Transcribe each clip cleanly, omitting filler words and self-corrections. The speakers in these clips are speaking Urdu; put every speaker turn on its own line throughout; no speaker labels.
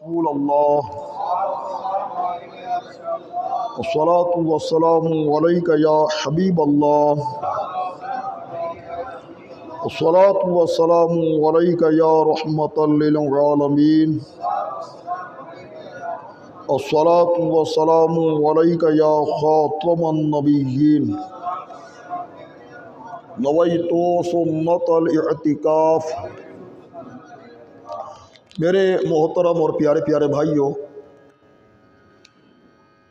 رسول اللہ والصلاة والسلام علیک یا حبیب اللہ والصلاة والسلام علیک یا رحمت للعالمین والصلاة والسلام علیک یا خاتم النبیین نویت سنت الاعتکاف۔ میرے محترم اور پیارے پیارے بھائیوں،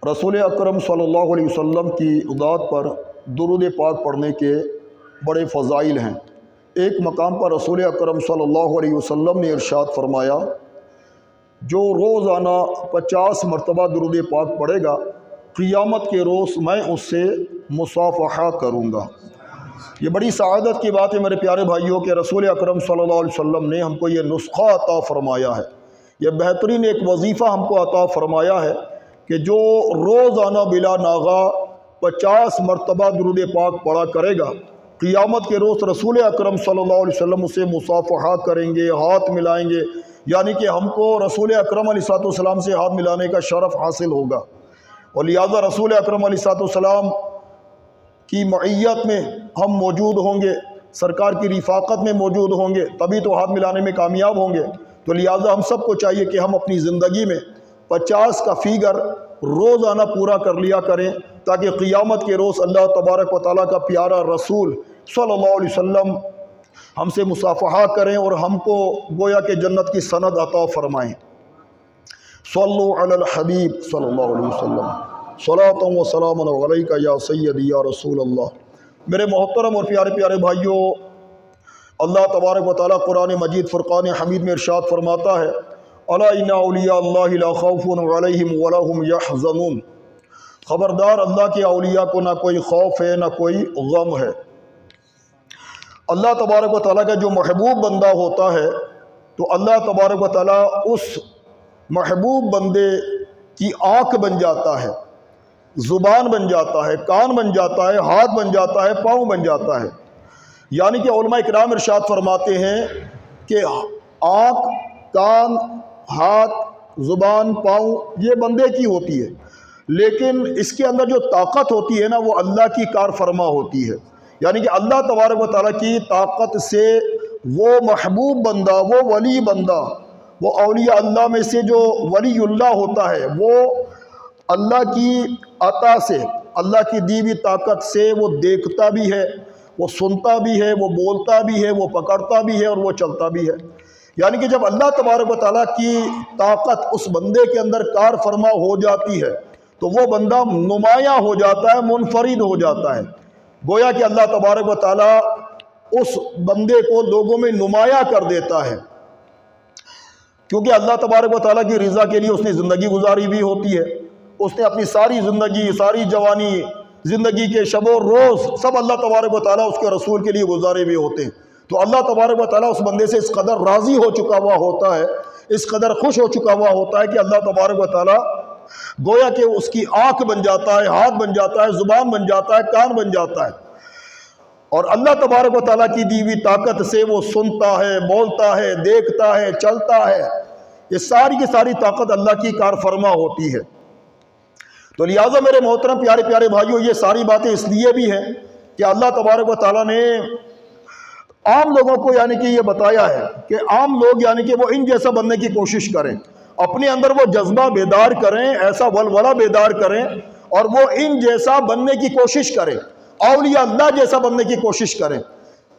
رسول اکرم صلی اللہ علیہ وسلم کی ذات پر درود پاک پڑھنے کے بڑے فضائل ہیں۔ ایک مقام پر رسول اکرم صلی اللہ علیہ وسلم نے ارشاد فرمایا، جو روزانہ 50 مرتبہ درود پاک پڑھے گا، قیامت کے روز میں اس سے مصافحہ کروں گا۔ یہ بڑی سعادت کی بات ہے میرے پیارے بھائیوں کہ رسول اکرم صلی اللہ علیہ وسلم نے ہم کو یہ نسخہ عطا فرمایا ہے، یہ بہترین ایک وظیفہ ہم کو عطا فرمایا ہے کہ جو روزانہ بلا ناغہ 50 مرتبہ درود پاک پڑھا کرے گا، قیامت کے روز رسول اکرم صلی اللہ علیہ وسلم اسے مصافحہ کریں گے، ہاتھ ملائیں گے، یعنی کہ ہم کو رسول اکرم علیہ السلام سے ہاتھ ملانے کا شرف حاصل ہوگا، اور لہذا رسول اکرم علیہ السلام کی معیت میں ہم موجود ہوں گے، سرکار کی رفاقت میں موجود ہوں گے، تبھی تو ہاتھ ملانے میں کامیاب ہوں گے۔ تو لہٰذا ہم سب کو چاہیے کہ ہم اپنی زندگی میں 50 کا فیگر روزانہ پورا کر لیا کریں، تاکہ قیامت کے روز اللہ تبارک و تعالیٰ کا پیارا رسول صلی اللہ علیہ وسلم ہم سے مصافحہ کریں اور ہم کو گویا کہ جنت کی سند عطا فرمائیں۔ صلو علی الحبیب صلی اللہ علیہ وسلم، صلاۃ و سلام علیک یا سیدی یا رسول اللہ۔ میرے محترم اور پیارے پیارے بھائیوں، اللہ تبارک و تعالیٰ قرآن مجید فرقان حمید میں ارشاد فرماتا ہے، الا ان اولیاء اللہ لا خوف علیہم ولا هم یحزنون۔ خبردار، اللہ کے اولیاء کو نہ کوئی خوف ہے نہ کوئی غم ہے۔ اللہ تبارک و تعالیٰ کا جو محبوب بندہ ہوتا ہے تو اللہ تبارک و تعالیٰ اس محبوب بندے کی آنکھ بن جاتا ہے، زبان بن جاتا ہے، کان بن جاتا ہے، ہاتھ بن جاتا ہے، پاؤں بن جاتا ہے۔ یعنی کہ علماء اکرام ارشاد فرماتے ہیں کہ آنکھ، کان، ہاتھ، زبان، پاؤں یہ بندے کی ہوتی ہے، لیکن اس کے اندر جو طاقت ہوتی ہے نا وہ اللہ کی کار فرما ہوتی ہے۔ یعنی کہ اللہ تبارک و تعالیٰ کی طاقت سے وہ محبوب بندہ، وہ ولی بندہ، وہ اولیاء اللہ میں سے جو ولی اللہ ہوتا ہے، وہ اللہ کی عطا سے، اللہ کی دی ہوئی طاقت سے وہ دیکھتا بھی ہے، وہ سنتا بھی ہے، وہ بولتا بھی ہے، وہ پکڑتا بھی ہے اور وہ چلتا بھی ہے۔ یعنی کہ جب اللہ تبارک و تعالیٰ کی طاقت اس بندے کے اندر کار فرما ہو جاتی ہے تو وہ بندہ نمایاں ہو جاتا ہے، منفرد ہو جاتا ہے، گویا کہ اللہ تبارک و تعالیٰ اس بندے کو لوگوں میں نمایاں کر دیتا ہے، کیونکہ اللہ تبارک و تعالیٰ کی رضا کے لیے اس نے زندگی گزاری بھی ہوتی ہے۔ اس نے اپنی ساری زندگی، ساری جوانی، زندگی کے شب و روز سب اللہ تبارک و تعالیٰ اس کے رسول کے لیے گزارے بھی ہوتے ہیں۔ تو اللہ تبارک و تعالیٰ اس بندے سے اس قدر راضی ہو چکا ہوا ہوتا ہے، اس قدر خوش ہو چکا ہوا ہوتا ہے کہ اللہ تبارک و تعالیٰ گویا کہ اس کی آنکھ بن جاتا ہے، ہاتھ بن جاتا ہے، زبان بن جاتا ہے، کان بن جاتا ہے، اور اللہ تبارک و تعالیٰ کی دی ہوئی طاقت سے وہ سنتا ہے، بولتا ہے، دیکھتا ہے، چلتا ہے۔ یہ ساری کی ساری طاقت اللہ کی کار فرما ہوتی ہے۔ تو لہٰذا میرے محترم پیارے پیارے بھائیوں، یہ ساری باتیں اس لیے بھی ہیں کہ اللہ تبارک و تعالیٰ نے عام لوگوں کو یعنی کہ یہ بتایا ہے کہ عام لوگ یعنی کہ وہ ان جیسا بننے کی کوشش کریں، اپنے اندر وہ جذبہ بیدار کریں، ایسا ولولہ بیدار کریں اور وہ ان جیسا بننے کی کوشش کریں، اولیاء اللہ جیسا بننے کی کوشش کریں،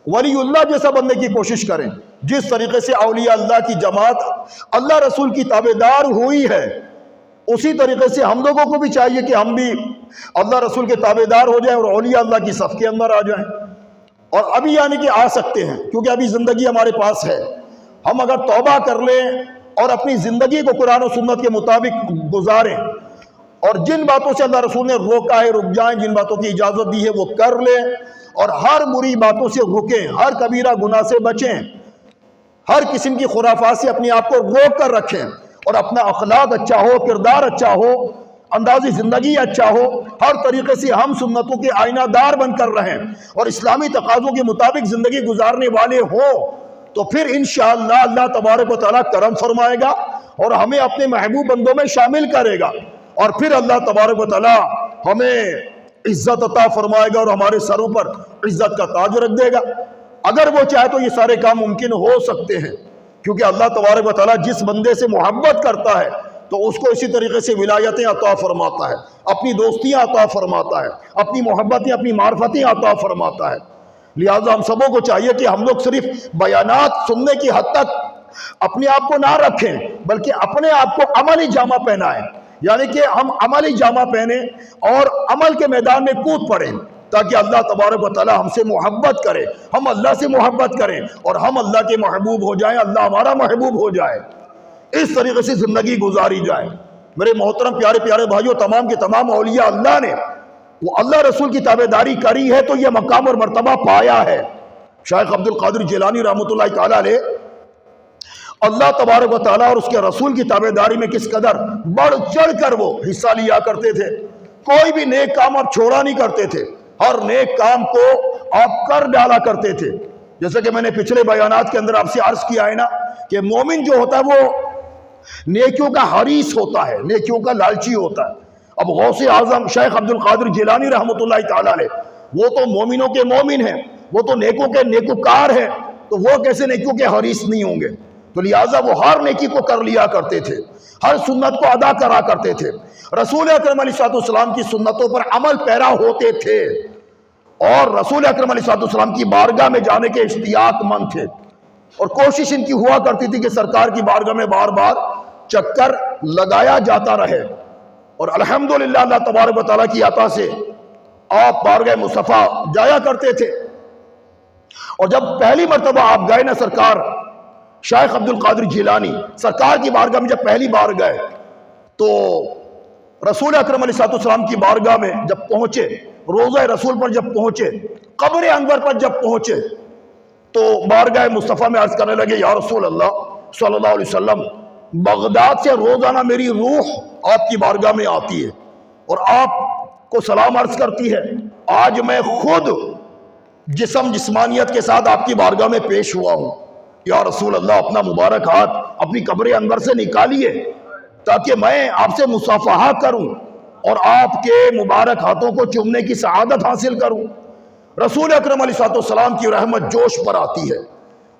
ولی اللہ جیسا بننے کی کوشش کریں۔ جس طریقے سے اولیاء اللہ کی جماعت اللہ رسول کی تابعدار ہوئی ہے، اسی طریقے سے ہم لوگوں کو بھی چاہیے کہ ہم بھی اللہ رسول کے تابعدار ہو جائیں اور اولیاء اللہ کی صف کے اندر آ جائیں، اور ابھی یعنی کہ آ سکتے ہیں کیونکہ ابھی زندگی ہمارے پاس ہے۔ ہم اگر توبہ کر لیں اور اپنی زندگی کو قرآن و سنت کے مطابق گزاریں اور جن باتوں سے اللہ رسول نے روکا ہے رک جائیں، جن باتوں کی اجازت دی ہے وہ کر لیں، اور ہر بری باتوں سے رکیں، ہر کبیرہ گناہ سے بچیں، ہر قسم کی خرافات سے اپنے آپ کو روک کر رکھیں، اور اپنا اخلاق اچھا ہو، کردار اچھا ہو، اندازی زندگی اچھا ہو، ہر طریقے سے ہم سنتوں کے آئینہ دار بن کر رہیں اور اسلامی تقاضوں کے مطابق زندگی گزارنے والے ہوں، تو پھر انشاءاللہ اللہ تبارک و تعالیٰ کرم فرمائے گا اور ہمیں اپنے محبوب بندوں میں شامل کرے گا، اور پھر اللہ تبارک و تعالی ہمیں عزت عطا فرمائے گا اور ہمارے سروں پر عزت کا تاج رکھ دے گا۔ اگر وہ چاہے تو یہ سارے کام ممکن ہو سکتے ہیں، کیونکہ اللہ تبارک و تعالی جس بندے سے محبت کرتا ہے تو اس کو اسی طریقے سے ولایتیں عطا فرماتا ہے، اپنی دوستیاں عطا فرماتا ہے، اپنی محبتیں، اپنی معرفتیں عطا فرماتا ہے۔ لہٰذا ہم سبوں کو چاہیے کہ ہم لوگ صرف بیانات سننے کی حد تک اپنے آپ کو نہ رکھیں، بلکہ اپنے آپ کو عملی جامہ پہنائیں، یعنی کہ ہم عملی جامہ پہنیں اور عمل کے میدان میں کود پڑیں، تاکہ اللہ تبارک و تعالی ہم سے محبت کرے، ہم اللہ سے محبت کریں اور ہم اللہ کے محبوب ہو جائیں، اللہ ہمارا محبوب ہو جائے۔ اس طریقے سے زندگی گزاری جائے۔ میرے محترم پیارے پیارے بھائیوں، تمام کے تمام اولیاء اللہ نے وہ اللہ رسول کی تابعداری کری ہے تو یہ مقام اور مرتبہ پایا ہے۔ شیخ عبد القادر جیلانی رحمۃ اللہ تعالیٰ علیہ اللہ تبارک و تعالیٰ اور اس کے رسول کی تابعداری میں کس قدر بڑھ چڑھ کر وہ حصہ لیا کرتے تھے۔ کوئی بھی نیک کام آپ چھوڑا نہیں کرتے تھے، ہر نیک کام کو آپ کر ڈالا کرتے تھے۔ جیسا کہ میں نے پچھلے بیانات کے اندر آپ سے عرض کیا ہے نا کہ مومن جو ہوتا ہے وہ نیکیوں کا حریص ہوتا ہے، نیکیوں کا لالچی ہوتا ہے۔ اب غوث اعظم شیخ عبد القادر جیلانی رحمۃ اللہ تعالیٰ علیہ وہ تو مومنوں کے مومن ہیں، وہ تو نیکوں کے نیکوکار ہیں، تو وہ کیسے نیکیوں کے حریص نہیں ہوں گے؟ تو لہٰذا وہ ہر نیکی کو کر لیا کرتے تھے، ہر سنت کو ادا کرا کرتے تھے، رسول اکرم علیہ السلام کی سنتوں پر عمل پیرا ہوتے تھے، اور رسول اکرم علیہ السلام کی بارگاہ میں جانے کے اشتیاق مند تھے، اور کوشش ان کی ہوا کرتی تھی کہ سرکار کی بارگاہ میں بار بار چکر لگایا جاتا رہے۔ اور الحمدللہ اللہ تبارک و تعالیٰ کی عطا سے آپ بارگاہ مصطفیٰ جایا کرتے تھے، اور جب پہلی مرتبہ آپ گئے نا سرکار شیخ عبد القادر جیلانی سرکار کی بارگاہ میں جب پہلی بار گئے تو رسول اکرم علیہ السلام کی بارگاہ میں جب پہنچے، روضہ رسول پر جب پہنچے، قبر انور پر جب پہنچے تو بارگاہ مصطفیٰ میں عرض کرنے لگے، یا رسول اللہ صلی اللہ علیہ وسلم، بغداد سے روزانہ میری روح آپ کی بارگاہ میں آتی ہے اور آپ کو سلام عرض کرتی ہے، آج میں خود جسمانیت کے ساتھ آپ کی بارگاہ میں پیش ہوا ہوں، یا رسول اللہ اپنا مبارک ہاتھ اپنی قبر انور سے نکالیے تاکہ میں آپ سے مصافحہ کروں اور آپ کے مبارک ہاتھوں کو چومنے کی سعادت حاصل کروں۔ رسول اکرم علیہ السلام کی رحمت جوش پر آتی ہے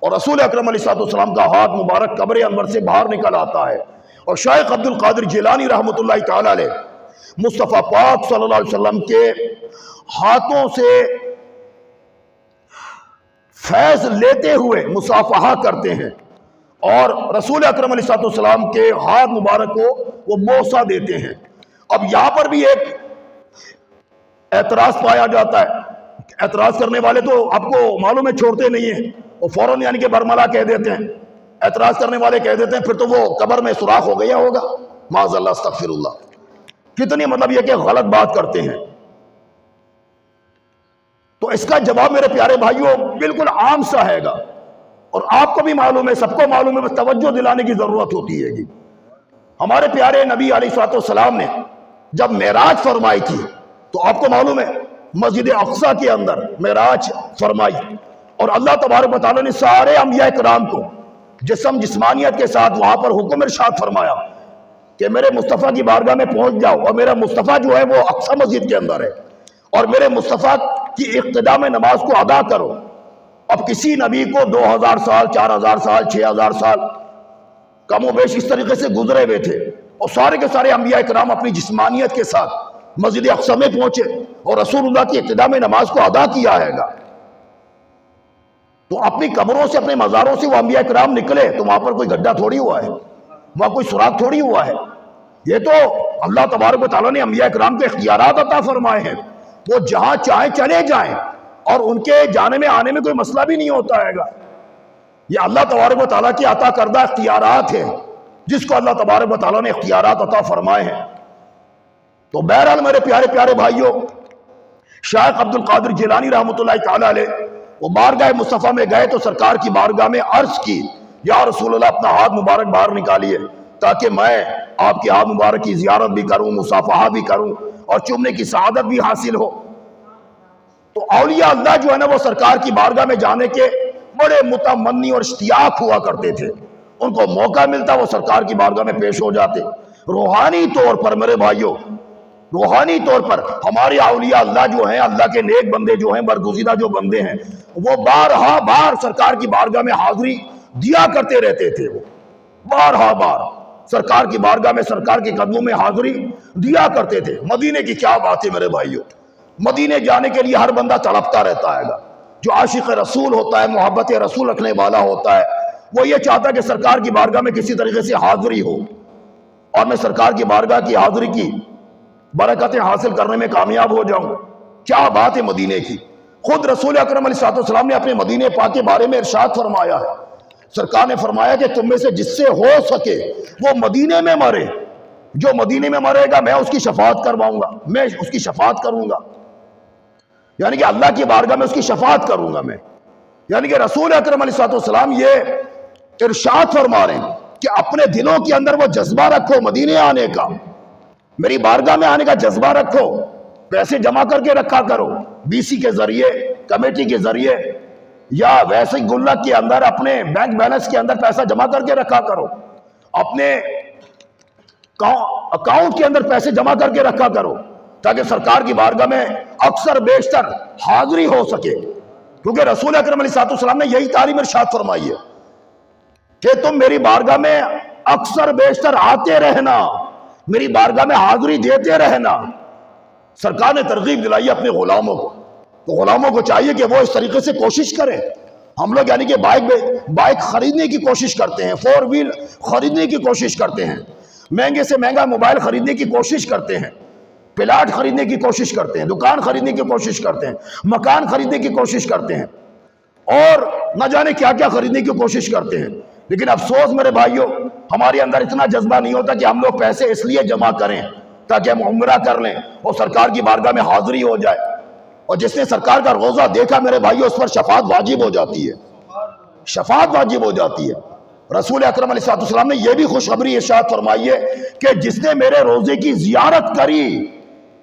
اور رسول اکرم علیہ السلام کا ہاتھ مبارک قبر انور سے باہر نکل آتا ہے، اور شیخ عبد القادر جیلانی رحمۃ اللہ تعالیٰ علیہ مصطفیٰ پاک صلی اللہ علیہ وسلم کے ہاتھوں سے فیض لیتے ہوئے مصافحہ کرتے ہیں، اور رسول اکرم علیہ السلام کے ہاتھ مبارک کو وہ بوسہ دیتے ہیں۔ اب یہاں پر بھی ایک اعتراض پایا جاتا ہے، اعتراض کرنے والے تو آپ کو معلوم ہے چھوڑتے نہیں ہیں، وہ فوراً یعنی کہ برملا کہہ دیتے ہیں، اعتراض کرنے والے کہہ دیتے ہیں پھر تو وہ قبر میں سوراخ ہو گیا ہوگا، معاذ اللہ استغفر اللہ، کتنی مطلب یہ کہ غلط بات کرتے ہیں۔ تو اس کا جواب میرے پیارے بھائیوں بالکل عام سا ہے گا، اور آپ کو بھی معلوم ہے، سب کو معلوم ہے، بس توجہ دلانے کی ضرورت ہوتی ہے گی۔ ہمارے پیارے نبی علیہ السلام نے جب معراج فرمائی تھی تو آپ کو معلوم ہے مسجد اقصی کے اندر معراج فرمائی، اور اللہ تبارک و تعالیٰ نے سارے انبیاء کرام کو جسمانیت کے ساتھ وہاں پر حکم ارشاد فرمایا کہ میرے مصطفیٰ کی بارگاہ میں پہنچ جاؤ، اور میرا مصطفیٰ جو ہے وہ اقصی مسجد کے اندر ہے، اور میرے مصطفیٰ کی اقتداء میں نماز کو ادا کرو۔ اب کسی نبی کو 2000 سال 4000 سال 6000 سال کم و بیش اس طریقے سے گزرے ہوئے تھے، اور سارے کے سارے انبیاء کرام اپنی جسمانیت کے ساتھ مسجد اقصی میں پہنچے اور رسول اللہ کی اقتداء میں نماز کو ادا کیا ہے گا۔ تو اپنی قبروں سے، اپنے مزاروں سے وہ انبیاء کرام نکلے تو وہاں پر کوئی گڈھا تھوڑی ہوا ہے، وہاں کوئی سوراخ تھوڑی ہوا ہے، یہ تو اللہ تبارک و تعالیٰ نے انبیاء کرام کو اختیارات عطا فرمائے ہیں، وہ جہاں چاہیں چلے جائیں اور ان کے جانے میں آنے میں کوئی مسئلہ بھی نہیں ہوتا ہے گا۔ یہ اللہ تبارک و تعالیٰ کی عطا کردہ اختیارات ہیں، جس کو اللہ تبارک و تعالیٰ نے اختیارات عطا فرمائے ہیں۔ تو بہرحال میرے پیارے پیارے بھائیوں، شیخ عبد القادر جیلانی رحمۃ اللہ تعالیٰ علیہ وہ بارگاہ مصطفیٰ میں گئے تو سرکار کی بارگاہ میں عرض کی، یا رسول اللہ اپنا ہاتھ مبارک باہر نکالیے تاکہ میں آپ کے ہاتھ مبارک کی زیارت بھی کروں، مصافحہ بھی کروں اور چومنے کی سعادت بھی حاصل ہو۔ تو اولیاء اللہ جو ہے نا وہ سرکار کی بارگاہ میں جانے کے بڑے متمنی اور اشتیاق ہوا کرتے تھے،
ان کو موقع ملتا وہ سرکار کی بارگاہ میں پیش ہو جاتے۔ روحانی طور پر میرے بھائیوں، روحانی طور پر ہمارے اولیاء اللہ جو ہیں، اللہ کے نیک بندے جو ہیں، برگزیدہ جو بندے ہیں، وہ بارہا بار سرکار کی بارگاہ میں حاضری دیا کرتے رہتے تھے۔ وہ بارہا بار سرکار کی بارگاہ میں، سرکار کے قدموں میں حاضری دیا کرتے تھے۔ مدینے کی کیا بات ہے میرے بھائیوں، مدینے جانے کے لیے ہر بندہ تڑپتا رہتا ہے گا۔ جو عاشق رسول ہوتا ہے، محبت رسول رکھنے والا ہوتا ہے، وہ یہ چاہتا ہے کہ سرکار کی بارگاہ میں کسی طریقے سے حاضری ہو، اور میں سرکار کی بارگاہ کی حاضری کی برکتیں حاصل کرنے میں کامیاب ہو جاؤں۔ کیا بات ہے مدینے کی۔ خود رسول اکرم علیہ السلام نے اپنے مدینے پاک کے بارے میں ارشاد فرمایا ہے۔ سرکار نے فرمایا کہ تم میں سے جس سے ہو سکے وہ مدینے میں مرے، جو مدینے میں مرے گا میں اس کی شفاعت کرواؤں گا، میں اس کی شفاعت کروں گا، یعنی کہ اللہ کی بارگاہ میں اس کی شفاعت کروں گا میں۔ یعنی کہ رسول اکرم علیہ السلام یہ ارشاد فرما رہے ہیں کہ اپنے دلوں کے اندر وہ جذبہ رکھو مدینے آنے کا، میری بارگاہ میں آنے کا جذبہ رکھو۔ پیسے جمع کر کے رکھا کرو، BC کے ذریعے، کمیٹی کے ذریعے، یا ویسے گلک کے اندر اپنے بینک بیلنس کے اندر پیسہ جمع کر کے رکھا کرو، اپنے اکاؤنٹ کے اندر پیسے جمع کر کے رکھا کرو، تاکہ سرکار کی بارگاہ میں اکثر بیشتر حاضری ہو سکے۔ کیونکہ رسول اکرم علیہ السلام نے یہی تعلیم ارشاد فرمائی ہے کہ تم میری بارگاہ میں اکثر بیشتر آتے رہنا، میری بارگاہ میں حاضری دیتے رہنا۔ سرکار نے ترغیب دلائی اپنے غلاموں کو، تو غلاموں کو چاہیے کہ وہ اس طریقے سے کوشش کریں۔ ہم لوگ یعنی کہ بائک خریدنے کی کوشش کرتے ہیں، 4 ویل خریدنے کی کوشش کرتے ہیں، مہنگے سے مہنگا موبائل خریدنے کی کوشش کرتے ہیں، پلاٹ خریدنے کی کوشش کرتے ہیں، دکان خریدنے کی کوشش کرتے ہیں، مکان خریدنے کی کوشش کرتے ہیں، اور نہ جانے کیا کیا خریدنے کی کوشش کرتے ہیں۔ لیکن افسوس میرے بھائیوں، ہمارے اندر اتنا جذبہ نہیں ہوتا کہ ہم لوگ پیسے اس لیے جمع کریں تاکہ ہم عمرہ کر لیں اور سرکار کی بارگاہ میں حاضری ہو جائے۔ اور جس نے سرکار کا روزہ دیکھا میرے بھائیوں، اس پر شفاعت واجب ہو جاتی ہے، شفاعت واجب ہو جاتی ہے۔ رسول اکرم علیہ السلام نے یہ بھی خوشخبری ارشاد فرمائی ہے کہ جس نے میرے روزے کی زیارت کری،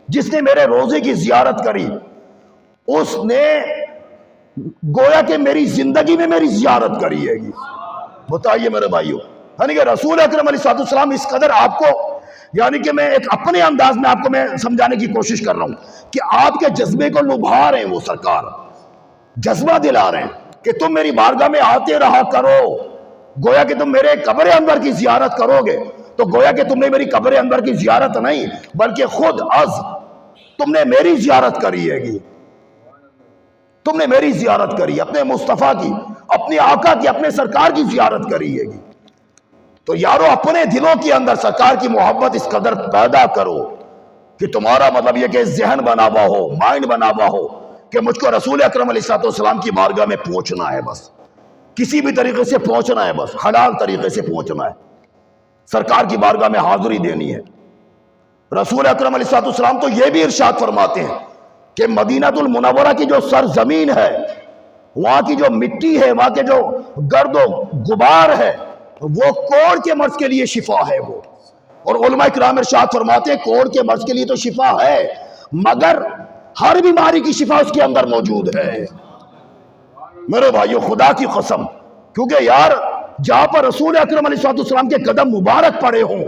جس نے میرے روزے کی زیارت کری، اس نے گویا کہ میری زندگی میں میری زیارت کری ہے۔ بتائیے میرے بھائیوں، یعنی کہ رسول اکرم علیہ السلام اس قدر آپ کو، یعنی کہ میں ایک اپنے انداز میں آپ کو میں سمجھانے کی کوشش کر رہا ہوں کہ آپ کے جذبے کو لبھا رہے ہیں، وہ سرکار جذبہ دلا رہے ہیں کہ تم میری بارگاہ میں آتے رہا کرو۔ گویا کہ تم میرے قبر انور کی زیارت کرو گے تو گویا کہ تم نے میری قبر انور کی زیارت نہیں بلکہ خود از تم نے میری زیارت کری ہے گی، تم نے میری زیارت کری، اپنے مصطفیٰ کی، اپنے آقا کی، اپنے سرکار کی زیارت کری ہے گی۔ تو یارو اپنے دلوں کے اندر سرکار کی محبت اس قدر پیدا کرو کہ تمہارا مطلب یہ کہ ذہن بنا ہوا ہو، مائنڈ بنا ہوا ہو کہ مجھ کو رسول اکرم علیہ السلام کی بارگاہ میں پہنچنا ہے، بس کسی بھی طریقے سے پہنچنا ہے، بس حلال طریقے سے پہنچنا ہے، سرکار کی بارگاہ میں حاضری دینی ہے۔ رسول اکرم علیہ السلام تو یہ بھی ارشاد فرماتے ہیں کہ مدینہ المنورہ کی جو سرزمین ہے، وہاں کی جو مٹی ہے، وہاں کے جو گرد و غبار ہے، وہ کوڑ کے مرض کے لیے شفا ہے وہ۔ اور علماء کرام ارشاد فرماتے ہیں کوڑ کے مرض کے لیے تو شفا ہے، مگر ہر بیماری کی شفا اس کے اندر موجود ہے۔ میرے بھائیو خدا کی قسم، کیونکہ یار جہاں پر رسول اکرم علیہ السلام کے قدم مبارک پڑے ہوں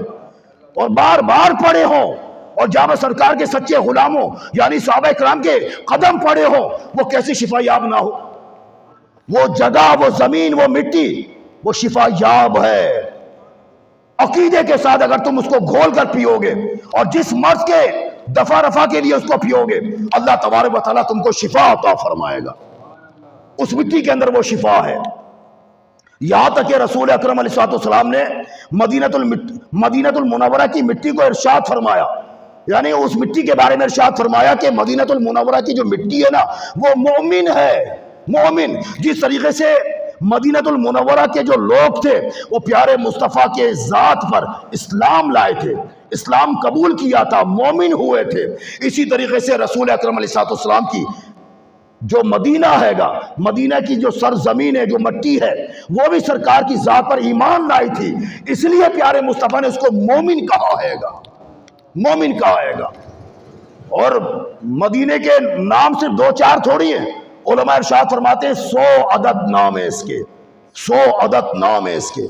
اور بار بار پڑے ہوں، اور جہاں پر سرکار کے سچے غلاموں یعنی صحابہ کرام کے قدم پڑے ہوں، وہ کیسے شفا یاب نہ ہو؟ وہ جگہ، وہ زمین، وہ مٹی، وہ شفا یاب ہے۔ عقیدے کے ساتھ اگر تم اس کو گھول کر پیو گے اور جس مرض کے دفع رفع کے لیے اس کو پیو گے، اللہ تبارک و تعالیٰ تم کو شفا عطا فرمائے گا۔ اس مٹی کے اندر وہ شفا ہے۔ یہاں تک کہ رسول اکرم علیہ السلام نے مدینہ المنورہ کی مٹی کو ارشاد فرمایا، یعنی اس مٹی کے بارے میں ارشاد فرمایا کہ مدینہ المنورہ کی جو مٹی ہے نا، وہ مومن ہے، مومن۔ جس طریقے سے مدینہ المنورہ کے جو لوگ تھے وہ پیارے مصطفیٰ کے ذات پر اسلام لائے تھے، اسلام قبول کیا تھا، مومن ہوئے تھے، اسی طریقے سے رسول اکرم علیہ السلام کی جو مدینہ ہے گا، مدینہ کی جو سرزمین ہے، جو مٹی ہے، وہ بھی سرکار کی ذات پر ایمان لائی تھی، اس لیے پیارے مصطفیٰ نے اس کو مومن کہا ہے گا، مومن کہا ہے گا۔ اور مدینے کے نام صرف 2-4 تھوڑی ہیں، علماء ارشاد فرماتے ہیں 100 عدد نام ہے اس کے، 100 عدد نام ہے اس کے۔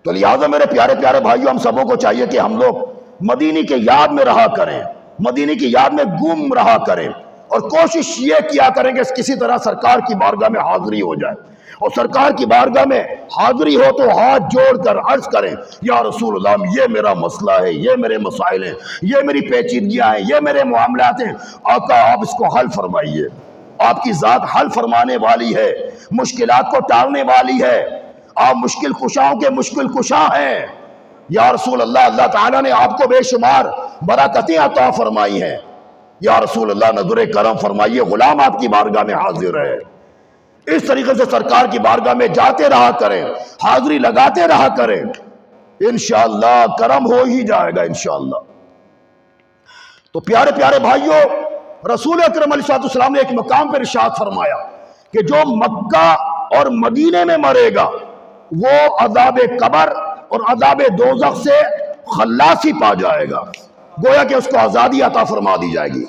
تو لہٰذا میرے پیارے پیارے بھائیوں، ہم سبوں کو چاہیے کہ ہم لوگ مدینے کی یاد میں رہا کریں، مدینے کی یاد میں گم رہا کریں، اور کوشش یہ کیا کریں کہ کسی طرح سرکار کی بارگاہ میں حاضری ہو جائے، اور سرکار کی بارگاہ میں حاضری ہو تو ہاتھ جوڑ کر عرض کریں، یا رسول اللہ یہ میرا مسئلہ ہے، یہ میرے مسائل ہیں، یہ میری پیچیدگیاں ہیں، یہ میرے معاملات ہیں، آقا آپ اس کو حل فرمائیے۔ آپ کی ذات حل فرمانے والی ہے، مشکلات کو ٹالنے والی ہے، آپ مشکل کشاؤں کے مشکل کشا ہیں۔ یا رسول اللہ، اللہ تعالیٰ نے آپ کو بے شمار برکتیں عطا فرمائی ہیں، یا رسول اللہ نظر کرم فرمائیے، غلام آپ کی بارگاہ میں حاضر ہے۔ اس طریقے سے سرکار کی بارگاہ میں جاتے رہا کریں، حاضری لگاتے رہا کریں، انشاءاللہ کرم ہو ہی جائے گا انشاءاللہ۔ تو پیارے پیارے بھائیوں، رسول اکرم علیہ السلام نے ایک مقام پر ارشاد فرمایا کہ جو مکہ اور مدینے میں مرے گا وہ عذاب قبر اور عذاب دوزخ سے خلاصی پا جائے گا، گویا کہ اس کو آزادی عطا فرما دی جائے گی۔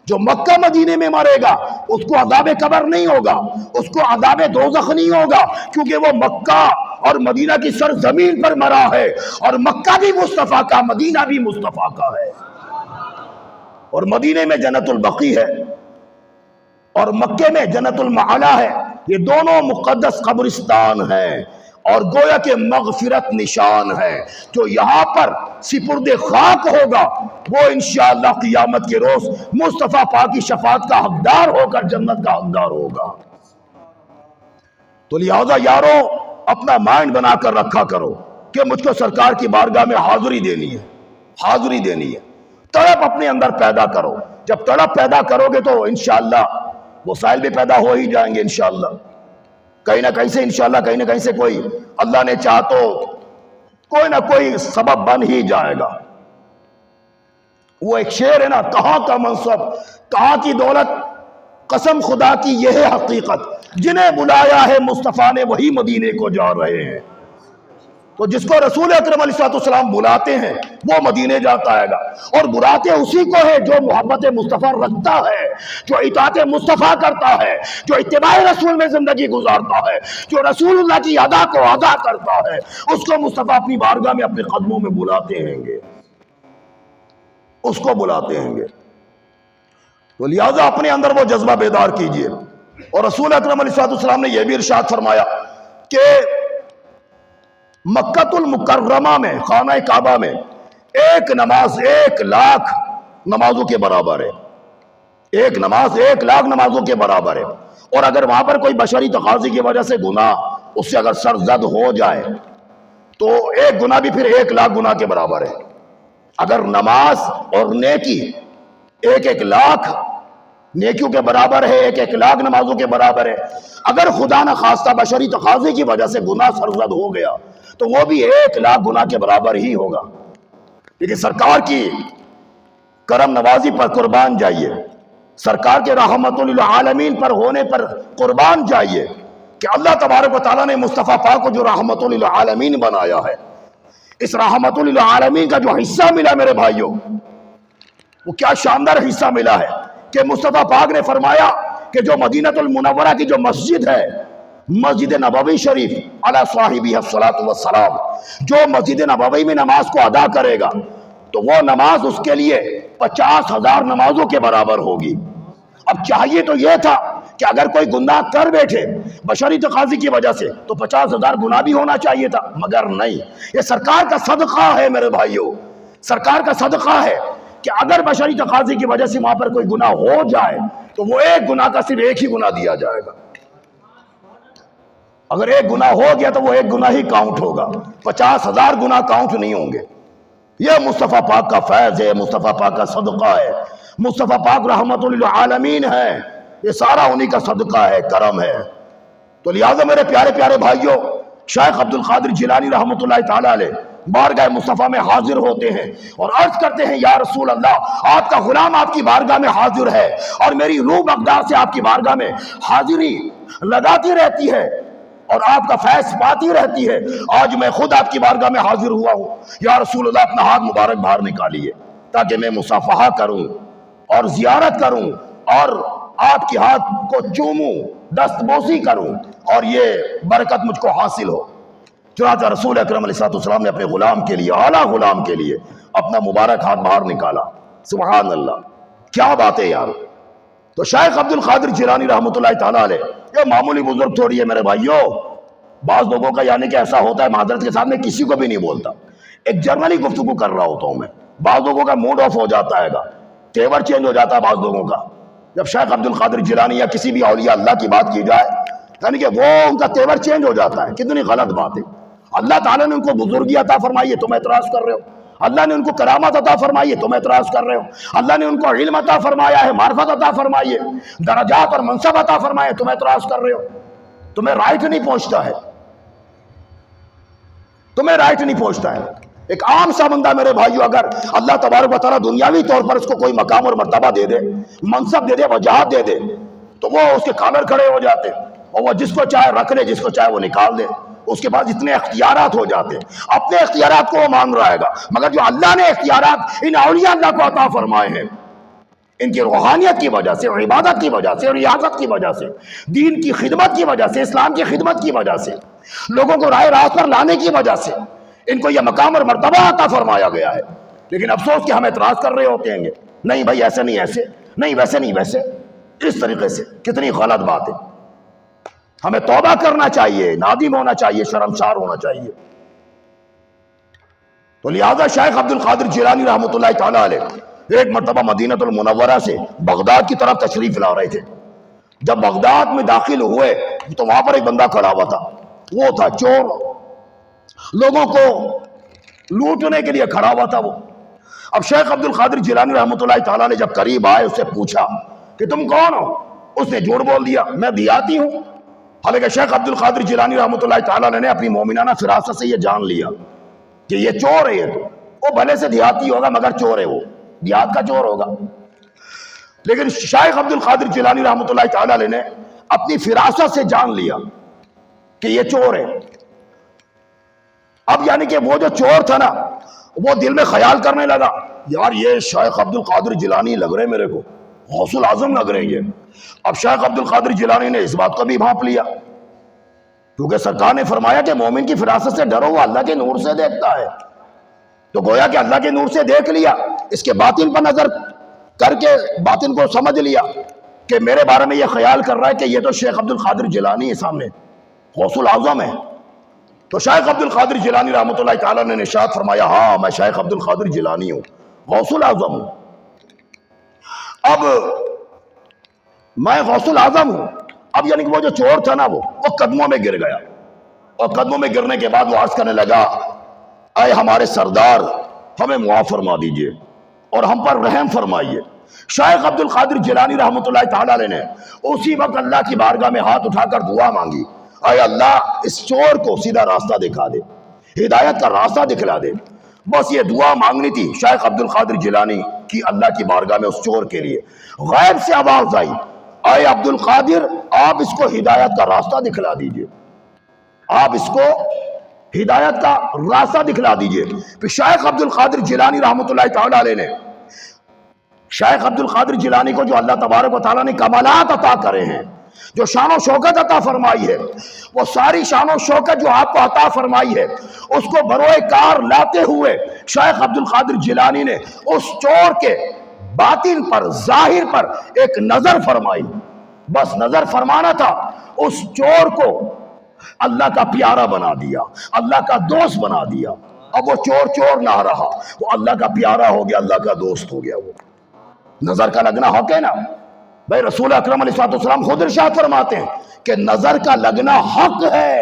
جو مکہ مدینے میں مرے گا اس کو عذاب قبر نہیں ہوگا، اس کو عذاب دوزخ نہیں ہوگا، کیونکہ وہ مکہ اور مدینہ کی سرزمین پر مرا ہے، اور مکہ بھی مصطفیٰ کا، مدینہ بھی مصطفیٰ کا ہے، اور مدینے میں جنت البقیع ہے اور مکے میں جنت المعلا ہے، یہ دونوں مقدس قبرستان ہیں، اور گویا کہ مغفرت نشان ہے۔ جو یہاں پر سپرد خاک ہوگا وہ انشاءاللہ قیامت کے روز مصطفیٰ پاک کی شفاعت کا حقدار ہو کر جنت کا حقدار ہوگا۔ تو لہذا یارو، اپنا مائنڈ بنا کر رکھا کرو کہ مجھ کو سرکار کی بارگاہ میں حاضری دینی ہے، حاضری دینی ہے۔ تڑپ اپنے اندر پیدا کرو، جب تڑپ پیدا کرو گے تو انشاءاللہ وسائل بھی پیدا ہو ہی جائیں گے انشاءاللہ، کہیں نہ کہیں سے انشاءاللہ، کہیں نہ کہیں سے کوئی اللہ نے چاہ تو کوئی نہ کوئی سبب بن ہی جائے گا۔ وہ ایک شعر ہے نا، کہاں کا منصب کہاں کی دولت، قسم خدا کی یہ ہے حقیقت، جنہیں بلایا ہے مصطفیٰ نے وہی مدینے کو جا رہے ہیں۔ تو جس کو رسول اکرم علیہ السلام بلاتے ہیں وہ مدینے جاتا ہے گا، اور بلاتے اسی کو ہے جو محبت مصطفیٰ رکھتا ہے، جو اطاعت مصطفیٰ کرتا ہے، جو اتباع رسول میں زندگی گزارتا ہے، جو رسول اللہ کی ادا کو ادا کرتا ہے، اس کو مصطفیٰ اپنی بارگاہ میں اپنے قدموں میں بلاتے ہیں گے، اس کو بلاتے ہیں گے۔ تو لہٰذا اپنے اندر وہ جذبہ بیدار کیجئے۔ اور رسول اکرم علیہ السلام نے یہ بھی ارشاد فرمایا کہ مکہ المکرمہ میں، خانہ کعبہ میں ایک نماز 1,00,000 نمازوں کے برابر ہے، ایک نماز 1,00,000 نمازوں کے برابر ہے۔ اور اگر وہاں پر کوئی بشری تقاضی کی وجہ سے گناہ اس سے اگر سرزد ہو جائے تو ایک گناہ بھی پھر 1,00,000 گناہ کے برابر ہے۔ اگر نماز اور نیکی 1,00,000 نیکیوں کے برابر ہے، 1,00,000 نمازوں کے برابر ہے، اگر خدا نہ خواستہ بشری تقاضی کی وجہ سے گناہ سرزد ہو گیا تو وہ بھی 1,00,000 گناہ کے برابر ہی ہوگا۔ لیکن سرکار کی کرم نوازی پر قربان جائیے، سرکار کے رحمت للعالمین پر ہونے پر قربان جائیے کہ اللہ تبارک و تعالیٰ نے مصطفیٰ پاک کو جو رحمت للعالمین بنایا ہے، اس رحمت للعالمین کا جو حصہ ملا میرے بھائیوں، وہ کیا شاندار حصہ ملا ہے کہ مصطفیٰ پاک نے فرمایا کہ جو مدینہ المنورہ کی جو مسجد ہے، مسجد نبوی شریف علی صاحبہ الصلاۃ والسلام، جو مسجد نبوی میں نماز کو ادا کرے گا تو وہ نماز اس کے لیے 50,000 نمازوں کے برابر ہوگی۔ اب چاہیے تو یہ تھا کہ اگر کوئی گناہ کر بیٹھے بشری تقاضی کی وجہ سے تو 50,000 گناہ بھی ہونا چاہیے تھا، مگر نہیں، یہ سرکار کا صدقہ ہے میرے بھائیوں، سرکار کا صدقہ ہے کہ اگر بشری تقاضی کی وجہ سے وہاں پر کوئی گناہ ہو جائے تو وہ ایک گناہ کا صرف ایک ہی گناہ دیا جائے گا۔ اگر ایک گناہ ہو گیا تو وہ ایک گناہ ہی کاؤنٹ ہوگا، 50,000 گناہ کاؤنٹ نہیں ہوں گے۔ یہ مصطفیٰ پاک کا فیض ہے، مصطفیٰ پاک کا صدقہ ہے، مصطفیٰ پاک رحمت للعالمین ہے، یہ سارا انہی کا صدقہ ہے، کرم ہے۔ تو لہٰذا میرے پیارے پیارے بھائیوں، شیخ عبد القادر جیلانی رحمت اللہ تعالیٰ علیہ بارگاہ مصطفیٰ میں حاضر ہوتے ہیں اور عرض کرتے ہیں، یا رسول اللہ، آپ کا غلام آپ کی بارگاہ میں حاضر ہے اور میری روح مقدار سے آپ کی بارگاہ میں حاضری لگاتی رہتی ہے اور آپ کا فیض پاتی رہتی ہے۔ آج میں خود آپ کی بارگاہ میں حاضر ہوا ہوں، یا رسول اللہ اپنا ہاتھ مبارک باہر نکالیے تاکہ میں مصافحہ کروں اور زیارت کروں اور آپ کے ہاتھ کو چوموں، دست بوسی کروں اور یہ برکت مجھ کو حاصل ہو۔ چنانچہ رسول اکرم علیہ السلام نے اپنے غلام کے لیے، اعلیٰ غلام کے لیے اپنا مبارک ہاتھ باہر نکالا. سبحان اللہ، کیا بات ہے یار. تو شیخ عبد القادر جیلانی رحمۃ اللہ تعالیٰ علیہ یہ معمولی بزرگ تھوڑی ہے میرے بھائیوں. بعض لوگوں کا یعنی کہ ایسا ہوتا ہے معذرت کے ساتھ میں کسی کو بھی نہیں بولتا، ایک جرنلی گفتگو کر رہا ہوتا ہوں میں. بعض لوگوں کا موڈ آف ہو جاتا ہے گا، تیور چینج ہو جاتا ہے بعض لوگوں کا جب شیخ عبد القادر جیلانی یا کسی بھی اولیاء اللہ کی بات کی جائے، یعنی کہ وہ ان کا تیور چینج ہو جاتا ہے. کتنی غلط بات ہے. اللہ تعالیٰ نے ان کو بزرگی عطا فرمائی ہے، تم اعتراض کر رہے ہو. اللہ نے ان کو کرامت عطا فرمائی ہے، تم اعتراض کر رہے ہو. اللہ نے ان کو علم عطا فرمایا ہے، معرفت عطا فرمائی ہے، درجات اور منصب عطا فرمائے، تم اعتراض کر رہے ہو. تمہیں رائٹ نہیں پہنچتا ہے، تمہیں رائٹ نہیں پہنچتا ہے. ایک عام سا بندہ میرے بھائیو اگر اللہ تبارک و تعالیٰ دنیاوی طور پر اس کو کوئی مقام اور مرتبہ دے دے، منصب دے دے، وجاہت دے دے، تو وہ اس کے کالر کھڑے ہو جاتے اور وہ جس کو چاہے رکھ لے، جس کو چاہے وہ نکال دے. اس کے پاس اتنے اختیارات ہو جاتے ہیں، اپنے اختیارات کو وہ مان رہے گا. مگر جو اللہ نے اختیارات ان اولیاء اللہ کو عطا فرمائے ہیں، ان کی روحانیت کی وجہ سے، اور عبادت کی وجہ سے، اور ریاضت کی وجہ سے، دین کی خدمت کی وجہ سے، اسلام کی خدمت کی وجہ سے، لوگوں کو راہ راست پر لانے کی وجہ سے ان کو یہ مقام اور مرتبہ عطا فرمایا گیا ہے. لیکن افسوس کہ ہم اعتراض کر رہے ہوتے ہیں، نہیں بھائی ایسے نہیں، ایسے نہیں، ویسے نہیں، ویسے اس طریقے سے. کتنی غلط بات ہے. ہمیں توبہ کرنا چاہیے، نادم ہونا چاہیے، شرمسار ہونا چاہیے. تو لہذا شیخ عبد القادر جیلانی رحمۃ اللہ تعالیٰ علیہ ایک مرتبہ مدینہ المنورہ سے بغداد کی طرف تشریف لا رہے تھے. جب بغداد میں داخل ہوئے تو وہاں پر ایک بندہ کھڑا ہوا تھا، وہ تھا چور، لوگوں کو لوٹنے کے لیے کھڑا ہوا تھا وہ. اب شیخ عبد القادر جیلانی رحمۃ اللہ تعالیٰ علیہ جب قریب آئے، اس سے پوچھا کہ تم کون ہو؟ اس نے جھوٹ بول دیا، میں دیہاتی ہوں. حالانکہ شیخ عبد القادر جیلانی رحمۃ اللہ تعالیٰ نے اپنی مومنانہ فراست سے یہ جان لیا کہ یہ چور ہے. یہ تو وہ بھلے سے دیہاتی ہوگا مگر چور ہے، وہ دیہات کا چور ہوگا. لیکن شیخ عبد القادر جیلانی رحمۃ اللہ تعالیٰ نے اپنی فراست سے جان لیا کہ یہ چور ہے. اب یعنی کہ وہ جو چور تھا نا، وہ دل میں خیال کرنے لگا، یار یہ شیخ عبد القادر جیلانی لگ رہے میرے کو، غوث العظم لگ رہے ہیں. اب شیخ عبد القادر جیلانی نے اس بات کو بھی بھانپ لیا، کیونکہ سرکار نے فرمایا کہ مومن کی فراست سے ڈرو، وہ اللہ کے نور سے دیکھتا ہے. تو گویا کہ اللہ کے نور سے دیکھ لیا، اس کے باطن پر نظر کر کے باطن کو سمجھ لیا کہ میرے بارے میں یہ خیال کر رہا ہے کہ یہ تو شیخ عبد القادر جیلانی ہے، سامنے غوث العظم ہے. تو شیخ عبد القادر جیلانی رحمۃ اللہ تعالیٰ نے ارشاد فرمایا، ہاں میں شیخ عبد القادر جیلانی ہوں، غوث العظم ہوں. اب میں غوث العظم ہوں. اب یعنی کہ وہ جو چور تھا نا، وہ قدموں میں گر گیا، اور قدموں میں گرنے کے بعد وہ عرض کرنے لگا، اے ہمارے سردار، ہمیں معاف فرما دیجئے اور ہم پر رحم فرمائیے. شیخ عبد القادر جیلانی رحمۃ اللہ تعالیٰ علیہ نے اسی وقت اللہ کی بارگاہ میں ہاتھ اٹھا کر دعا مانگی، اے اللہ اس چور کو سیدھا راستہ دکھا دے، ہدایت کا راستہ دکھلا دے. بس یہ دعا مانگنی تھی شیخ عبد القادر جیلانی کی اللہ کی بارگاہ میں اس چور کے لیے. غیب سے آواز آئی، اے عبد القادر آپ اس کو ہدایت کا راستہ دکھلا دیجئے، آپ اس کو ہدایت کا راستہ دکھلا دیجئے. پھر شیخ عبد القادر جیلانی رحمۃ اللہ تعالیٰ علیہ نے شیخ عبد القادر جیلانی کو جو اللہ تبارک و تعالیٰ نے کمالات عطا کرے ہیں، جو شان و شوکت عطا فرمائی ہے، وہ ساری شان و شوکت جو آپ کو عطا فرمائی ہے، اس کو بروئے کار لاتے ہوئے شیخ عبد القادر جیلانی نے اس چور کے باطن پر، ظاہر پر ایک نظر فرمائی. بس نظر فرمانا تھا، اس چور کو اللہ کا پیارا بنا دیا، اللہ کا دوست بنا دیا. اب وہ چور نہ رہا، وہ اللہ کا پیارا ہو گیا، اللہ کا دوست ہو گیا. وہ نظر کا لگنا حق ہے نا بھائی. رسول اکرم علیہ السلام خود ارشاد فرماتے ہیں کہ نظر کا لگنا حق ہے،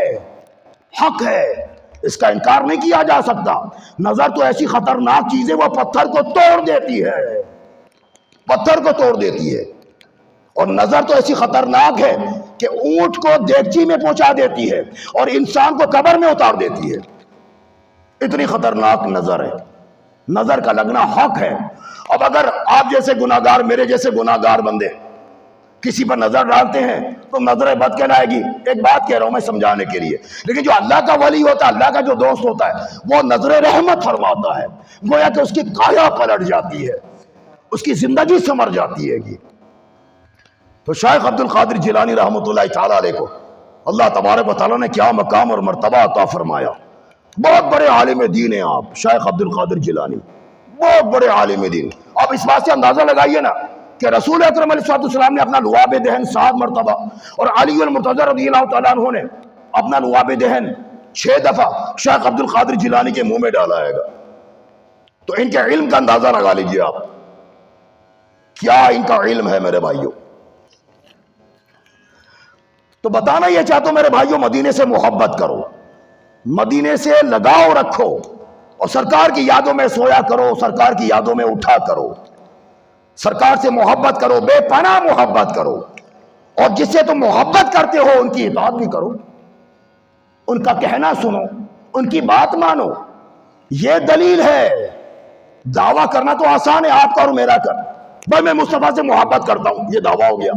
حق ہے، اس کا انکار نہیں کیا جا سکتا. نظر تو ایسی خطرناک چیز ہے، وہ پتھر کو توڑ دیتی ہے، پتھر کو توڑ دیتی ہے. اور نظر تو ایسی خطرناک ہے کہ اونٹ کو دیگچی میں پہنچا دیتی ہے اور انسان کو قبر میں اتار دیتی ہے. اتنی خطرناک نظر ہے. نظر کا لگنا حق ہے. اب اگر آپ جیسے گناہگار، میرے جیسے گناہگار بندے کسی پر نظر ڈالتے ہیں تو نظر بد کہلائے گی. ایک بات کہہ رہا ہوں میں سمجھانے کے لیے، لیکن جو اللہ کا ولی ہوتا ہے، اللہ کا جو دوست ہوتا ہے، وہ نظر رحمت فرماتا ہے. گویا کہ اس کی کایا پلٹ جاتی ہے، اس کی زندگی سنور جاتی ہے. تو شیخ عبد القادر جیلانی رحمۃ اللہ تعالیٰ علیہ کو اللہ تبارک و تعالیٰ نے کیا مقام اور مرتبہ عطا فرمایا. بہت بڑے عالم دین ہیں آپ، شیخ عبد القادر جیلانی، بہت بڑے عالم دین. آپ اس بات سے اندازہ لگائیے نا کہ رسول اکرم علیہ السلام نے اپنا لعاب دہن 7 مرتبہ اور علی المرتضی رضی اللہ تعالیٰ عنہ نے اپنا لعاب دہن 6 دفعہ شیخ عبد القادر جیلانی کے منہ میں ڈالا ہے گا. تو ان کے علم کا اندازہ لگا لیجئے آپ، کیا ان کا علم ہے میرے بھائیوں. تو بتانا یہ چاہتا ہوں میرے بھائیوں، مدینے سے محبت کرو، مدینے سے لگاؤ رکھو، اور سرکار کی یادوں میں سویا کرو، سرکار کی یادوں میں اٹھا کرو، سرکار سے محبت کرو، بے پناہ محبت کرو، اور جس سے تم محبت کرتے ہو ان کی اطاعت بھی کرو، ان کا کہنا سنو، ان کی بات مانو. یہ دلیل ہے. دعویٰ کرنا تو آسان ہے آپ کا اور میرا کر، بھائی میں مصطفیٰ سے محبت کرتا ہوں، یہ دعویٰ ہو گیا.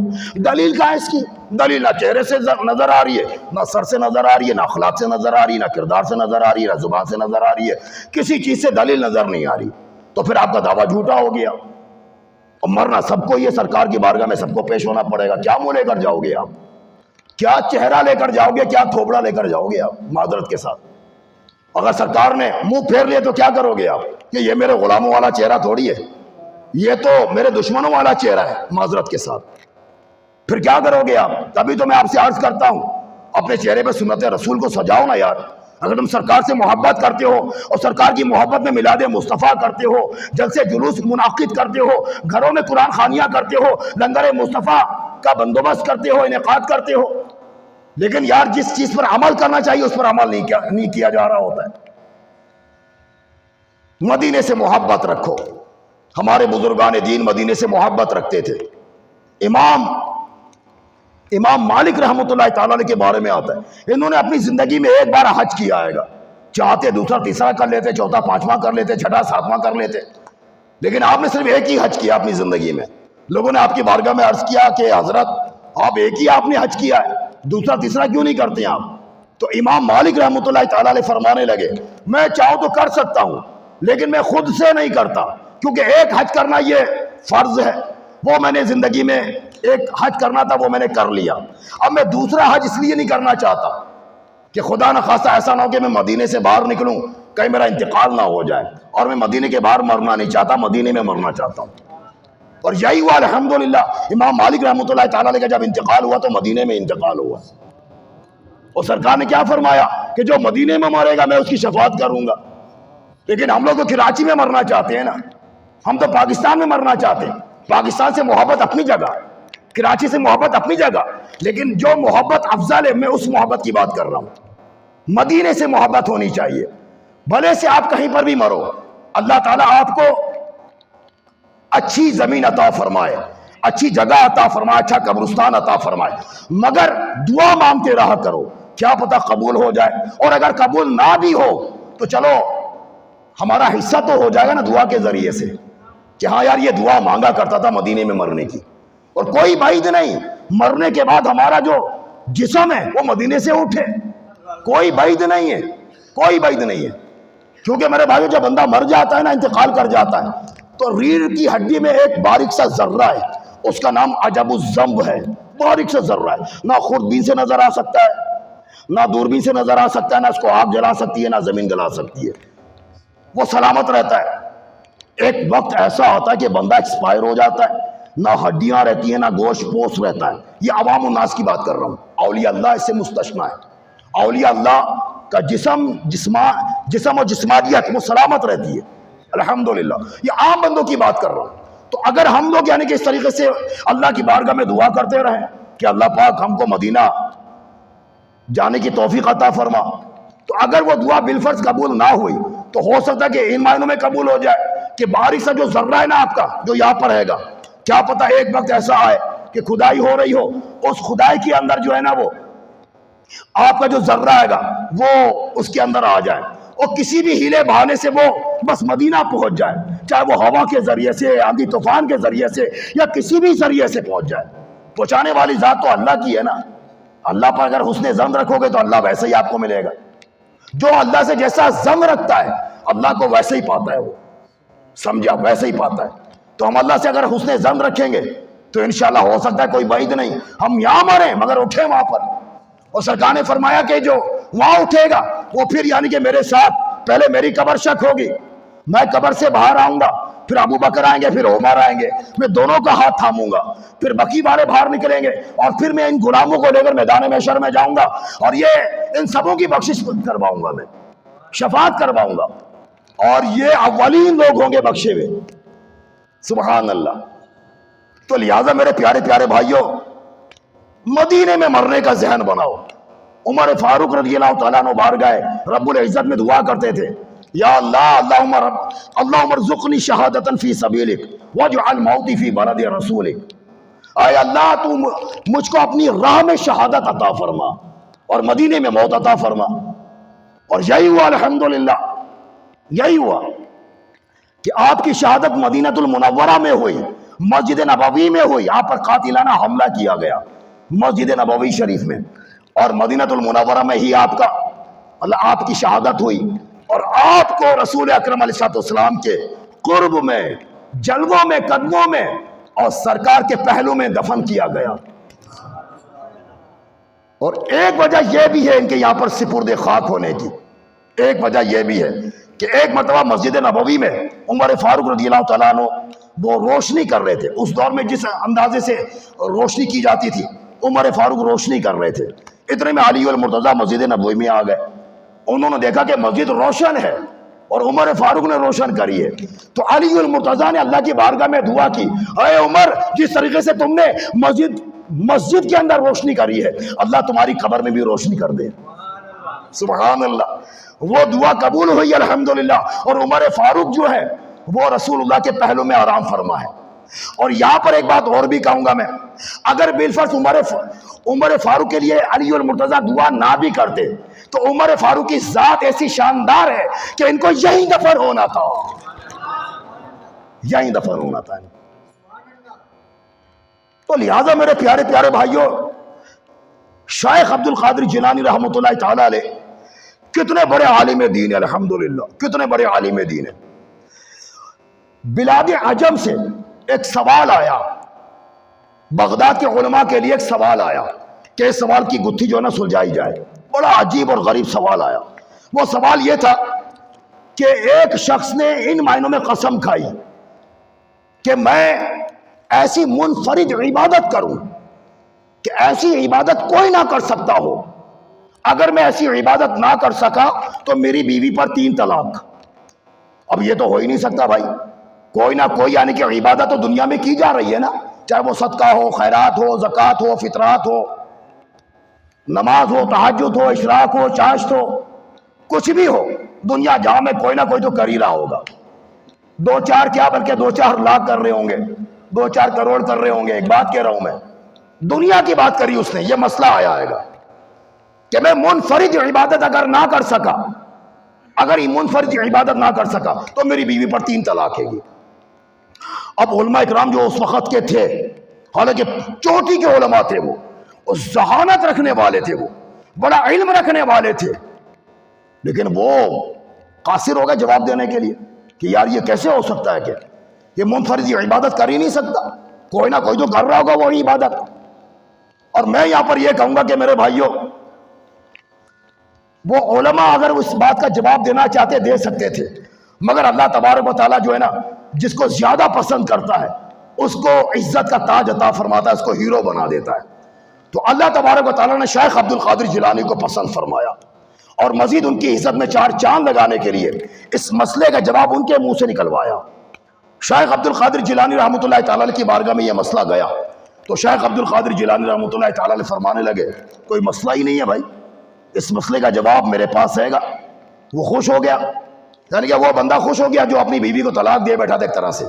دلیل کہاں ہے اس کی؟ دلیل نہ چہرے سے نظر آ رہی ہے، نہ سر سے نظر آ رہی ہے، نہ اخلاق سے نظر آ رہی ہے، نہ کردار سے نظر آ رہی ہے، نہ زبان سے نظر آ رہی ہے، کسی چیز سے دلیل نظر نہیں آ رہی. تو پھر آپ کا دعویٰ جھوٹا ہو گیا. اور مرنا سب کو، یہ سرکار کی بارگاہ میں سب کو پیش ہونا پڑے گا. کیا منہ لے کر جاؤ گے آپ؟ کیا چہرہ لے کر جاؤ گے؟ کیا تھوبڑا لے کر جاؤ گے آپ؟ معذرت کے ساتھ اگر سرکار نے منہ پھیر لیا تو کیا کرو گے آپ؟ کہ یہ میرے غلاموں والا چہرہ تھوڑی ہے، یہ تو میرے دشمنوں والا چہرہ ہے. معذرت کے ساتھ پھر کیا کرو گے آپ؟ تبھی تو میں آپ سے عرض کرتا ہوں، اپنے چہرے پہ سنت رسول کو سجاؤ نا یار. اگر تم سرکار سے محبت کرتے ہو اور سرکار کی محبت میں میلاد مصطفیٰ کرتے ہو، جلسے جلوس منعقد کرتے ہو، گھروں میں قرآن خوانیاں کرتے ہو، لنگر مصطفیٰ کا بندوبست کرتے ہو، انعقاد کرتے ہو، لیکن یار جس چیز پر عمل کرنا چاہیے اس پر عمل نہیں کیا جا رہا ہوتا ہے. مدینے سے محبت رکھو. ہمارے بزرگان دین مدینے سے محبت رکھتے تھے. امام مالک رحمۃ اللہ تعالیٰ کے بارے میں آتا ہے، انہوں نے اپنی زندگی میں ایک بار حج کیا ہے گا، چاہتے دوسرا تیسرا کر لیتے، چوتھا پانچواں کر لیتے، چھٹا ساتواں کر لیتے، لیکن آپ نے صرف ایک ہی حج کیا اپنی زندگی میں. لوگوں نے آپ کی بارگاہ میں عرض کیا کہ حضرت آپ ایک ہی آپ نے حج کیا ہے، دوسرا تیسرا کیوں نہیں کرتے آپ؟ تو امام مالک رحمۃ اللہ تعالیٰ علیہ فرمانے لگے، میں چاہوں تو کر سکتا ہوں لیکن میں خود سے نہیں کرتا، کیونکہ ایک حج کرنا یہ فرض ہے، وہ میں نے زندگی میں ایک حج کرنا تھا وہ میں نے کر لیا. اب میں دوسرا حج اس لیے نہیں کرنا چاہتا کہ خدا نخواستہ ایسا نہ ہو کہ میں مدینے سے باہر نکلوں کہیں میرا انتقال نہ ہو جائے، اور میں مدینے کے باہر مرنا نہیں چاہتا، مدینے میں مرنا چاہتا ہوں. اور یہی ہوا الحمدللہ. امام مالک رحمۃ اللہ تعالیٰ کا جب انتقال ہوا تو مدینے میں انتقال ہوا، اور سرکار نے کیا فرمایا کہ جو مدینے میں مرے گا میں اس کی شفاعت کروں گا. لیکن ہم لوگ تو کراچی میں مرنا چاہتے ہیں نا، ہم تو پاکستان میں مرنا چاہتے ہیں. پاکستان سے محبت اپنی جگہ، کراچی سے محبت اپنی جگہ، لیکن جو محبت افضل ہے میں اس محبت کی بات کر رہا ہوں. مدینے سے محبت ہونی چاہیے. بھلے سے آپ کہیں پر بھی مرو، اللہ تعالیٰ آپ کو اچھی زمین عطا فرمائے، اچھی جگہ عطا فرمائے، اچھا قبرستان عطا فرمائے، مگر دعا مانگتے رہا کرو، کیا پتہ قبول ہو جائے. اور اگر قبول نہ بھی ہو تو چلو ہمارا حصہ تو ہو جائے گا نا دعا کے ذریعے سے، کہ ہاں یار یہ دعا مانگا کرتا تھا مدینے میں مرنے کی. اور کوئی بعید نہیں مرنے کے بعد ہمارا جو جسم ہے وہ مدینے سے اٹھے، کوئی بعید نہیں ہے، کوئی بعید نہیں ہے. کیونکہ میرے بھائیو جب بندہ مر جاتا ہے نا، انتقال کر جاتا ہے، تو ریڑھ کی ہڈی میں ایک باریک سا ذرہ ہے، اس کا نام عجب الذنب ہے. باریک سا ذرہ ہے، نہ خوردبین سے نظر آ سکتا ہے، نہ دوربین سے نظر آ سکتا ہے، نہ اس کو آگ جلا سکتی ہے، نہ زمین گلا سکتی ہے، وہ سلامت رہتا ہے. ایک وقت ایسا ہوتا ہے کہ بندہ ایکسپائر ہو جاتا ہے، نہ ہڈیاں رہتی ہیں نہ گوشت پوست رہتا ہے. یہ عوام الناس کی بات کر رہا ہوں، اولیاء اللہ اس سے مستثنیٰ ہے. اولیاء اللہ کا جسم اور جسمانیت وہ سلامت رہتی ہے الحمدللہ. یہ عام بندوں کی بات کر رہا ہوں. تو اگر ہم لوگ یعنی کہ اس طریقے سے اللہ کی بارگاہ میں دعا کرتے رہیں کہ اللہ پاک ہم کو مدینہ جانے کی توفیق عطا فرما، تو اگر وہ دعا بالفرض قبول نہ ہوئی تو ہو سکتا ہے کہ ان معنوں میں قبول ہو جائے کہ باریک سا جو ذرہ ہے نا آپ کا جو یہاں پر رہے گا، کیا پتہ ایک وقت ایسا آئے کہ خدائی ہو رہی ہو، اس خدائی کے اندر جو ہے نا وہ آپ کا جو ذرہ آئے گا وہ اس کے اندر آ جائے، اور کسی بھی ہیلے بہانے سے وہ بس مدینہ پہنچ جائے، چاہے وہ ہوا کے ذریعے سے، آندھی طوفان کے ذریعے سے، یا کسی بھی ذریعے سے پہنچ جائے. پہنچانے والی ذات تو اللہ کی ہے نا. اللہ پر اگر حسن ظن رکھو گے تو اللہ ویسے ہی آپ کو ملے گا. جو اللہ سے جیسا ظن رکھتا ہے اللہ کو ویسے ہی پاتا ہے، وہ سمجھا ویسے ہی پاتا ہے. تو ہم اللہ سے اگر حسن ظن رکھیں گے تو انشاءاللہ ہو سکتا ہے کوئی بعید نہیں ہم یہاں مریں مگر اٹھیں وہاں پر. اور سرکار نے فرمایا کہ جو وہاں اٹھے گا وہ پھر یعنی کہ میرے ساتھ پہلے میری قبر شک ہوگی، میں قبر سے باہر آؤں گا، پھر ابو بکر آئیں گے، پھر عمر آئیں گے، میں دونوں کا ہاتھ تھاموں گا، پھر بقی والے باہر نکلیں گے، اور پھر میں ان غلاموں کو لے کر میدان محشر میں جاؤں گا، اور یہ ان سبوں کی بخشش کرواؤں گا، میں شفاعت کرواؤں گا، اور یہ اولین لوگ ہوں گے بخشے ہوئے۔ سبحان اللہ۔ تو لہٰذا میرے پیارے پیارے بھائیوں، مدینے میں مرنے کا ذہن بناؤ۔ عمر فاروق رضی اللہ تعالیٰ عنہ بار گئے رب العزت میں دعا کرتے تھے، یا اللہ اللہم ارزقنی شہادتا فی سبیلک واجعل موتی فی بلد رسولک، اے اللہ تو مجھ کو اپنی راہ میں شہادت عطا فرما اور مدینے میں موت عطا فرما۔ اور یہی ہوا الحمدللہ، یہی ہوا کہ آپ کی شہادت مدینہ المنورہ میں ہوئی، مسجد نبوی میں ہوئی، آپ پر قاتلانہ حملہ کیا گیا مسجد نبوی شریف میں، اور مدینہ المنورہ میں ہی آپ کی شہادت ہوئی، اور آپ کو رسول اکرم علیہ السلام کے قرب میں، جلووں میں، قدموں میں، اور سرکار کے پہلو میں دفن کیا گیا۔ اور ایک وجہ یہ بھی ہے ان کے یہاں پر سپرد خاک ہونے کی، ایک وجہ یہ بھی ہے کہ ایک مرتبہ مسجد نبوی میں عمر فاروق رضی اللہ تعالیٰ عنہ وہ روشنی کر رہے تھے، اس دور میں جس اندازے سے روشنی کی جاتی تھی عمر فاروق روشنی کر رہے تھے، اتنے میں علی المرتضیٰ مسجد نبوی میں آ گئے، انہوں نے دیکھا کہ مسجد روشن ہے اور عمر فاروق نے روشن کری ہے، تو علی المرتضیٰ نے اللہ کی بارگاہ میں دعا کی، اے عمر، جس طریقے سے تم نے مسجد کے اندر روشنی کری ہے، اللہ تمہاری قبر میں بھی روشنی کر دے۔ سبحان اللہ۔ وہ دعا قبول ہوئی الحمدللہ، اور عمر فاروق جو ہے وہ رسول اللہ کے پہلو میں آرام فرما ہے۔ اور یہاں پر ایک بات اور بھی کہوں گا میں، اگر بالفرض عمر فاروق کے لیے علی المرتضیٰ دعا نہ بھی کرتے تو عمر فاروق کی ذات ایسی شاندار ہے کہ ان کو یہیں دفن ہونا تھا، یہیں دفن ہونا تھا۔ تو لہٰذا میرے پیارے پیارے بھائیوں، شیخ عبد القادر جیلانی رحمۃ اللہ تعالی علیہ کتنے بڑے عالم دین ہیں، الحمدللہ کتنے بڑے عالم دین ہیں۔ بلاد عجم سے ایک سوال آیا، بغداد کے علماء کے لیے ایک سوال آیا کہ اس سوال کی گتھی جو ہے نا سلجھائی جائے، بڑا عجیب اور غریب سوال آیا۔ وہ سوال یہ تھا کہ ایک شخص نے ان معنوں میں قسم کھائی کہ میں ایسی منفرد عبادت کروں کہ ایسی عبادت کوئی نہ کر سکتا ہو، اگر میں ایسی عبادت نہ کر سکا تو میری بیوی پر 3 طلاق۔ اب یہ تو ہو ہی نہیں سکتا بھائی، کوئی نہ کوئی یعنی کہ عبادت تو دنیا میں کی جا رہی ہے نا، چاہے وہ صدقہ ہو، خیرات ہو، زکوٰۃ ہو، فطرات ہو، نماز ہو، تہجد ہو، اشراق ہو، چاشت ہو، کچھ بھی ہو، دنیا جہاں میں کوئی نہ کوئی تو کر ہی رہا ہوگا۔ 2-4 کیا بلکہ 2-4 لاکھ کر رہے ہوں گے، 2-4 کروڑ کر رہے ہوں گے۔ ایک بات کہہ رہا ہوں میں، دنیا کی بات کری اس نے، یہ مسئلہ آیا ہے گا کہ میں منفرد عبادت اگر نہ کر سکا، اگر یہ منفرد عبادت نہ کر سکا تو میری بیوی پر 3 طلاق ہے گی۔ اب علماء اکرام جو اس وقت کے تھے، حالانکہ چوٹی کے علماء تھے، وہ ذہانت رکھنے والے تھے، وہ بڑا علم رکھنے والے تھے، لیکن وہ قاصر ہو گئے جواب دینے کے لیے کہ یار یہ کیسے ہو سکتا ہے کہ یہ منفرد عبادت کر ہی نہیں سکتا، کوئی نہ کوئی تو کر رہا ہوگا وہی عبادت۔ اور میں یہاں پر یہ کہوں گا کہ میرے بھائیوں، وہ علماء اگر اس بات کا جواب دینا چاہتے دے سکتے تھے، مگر اللہ تبارک و تعالیٰ جو ہے نا جس کو زیادہ پسند کرتا ہے اس کو عزت کا تاج عطا فرماتا ہے، اس کو ہیرو بنا دیتا ہے۔ تو اللہ تبارک و تعالیٰ نے شیخ عبد القادر جیلانی کو پسند فرمایا، اور مزید ان کی عزت میں 4 چاند لگانے کے لیے اس مسئلے کا جواب ان کے منہ سے نکلوایا۔ شیخ عبد القادر جیلانی رحمۃ اللہ تعالیٰ علیہ کی بارگاہ میں یہ مسئلہ گیا تو شیخ عبد القادر جیلانی رحمۃ اللہ تعالیٰ علیہ فرمانے لگے کوئی مسئلہ ہی نہیں ہے بھائی، اس مسئلے کا جواب میرے پاس رہے گا۔ وہ خوش ہو گیا، یعنی کہ وہ بندہ خوش ہو گیا جو اپنی بیوی کو طلاق دے بیٹھا تھا ایک طرح سے،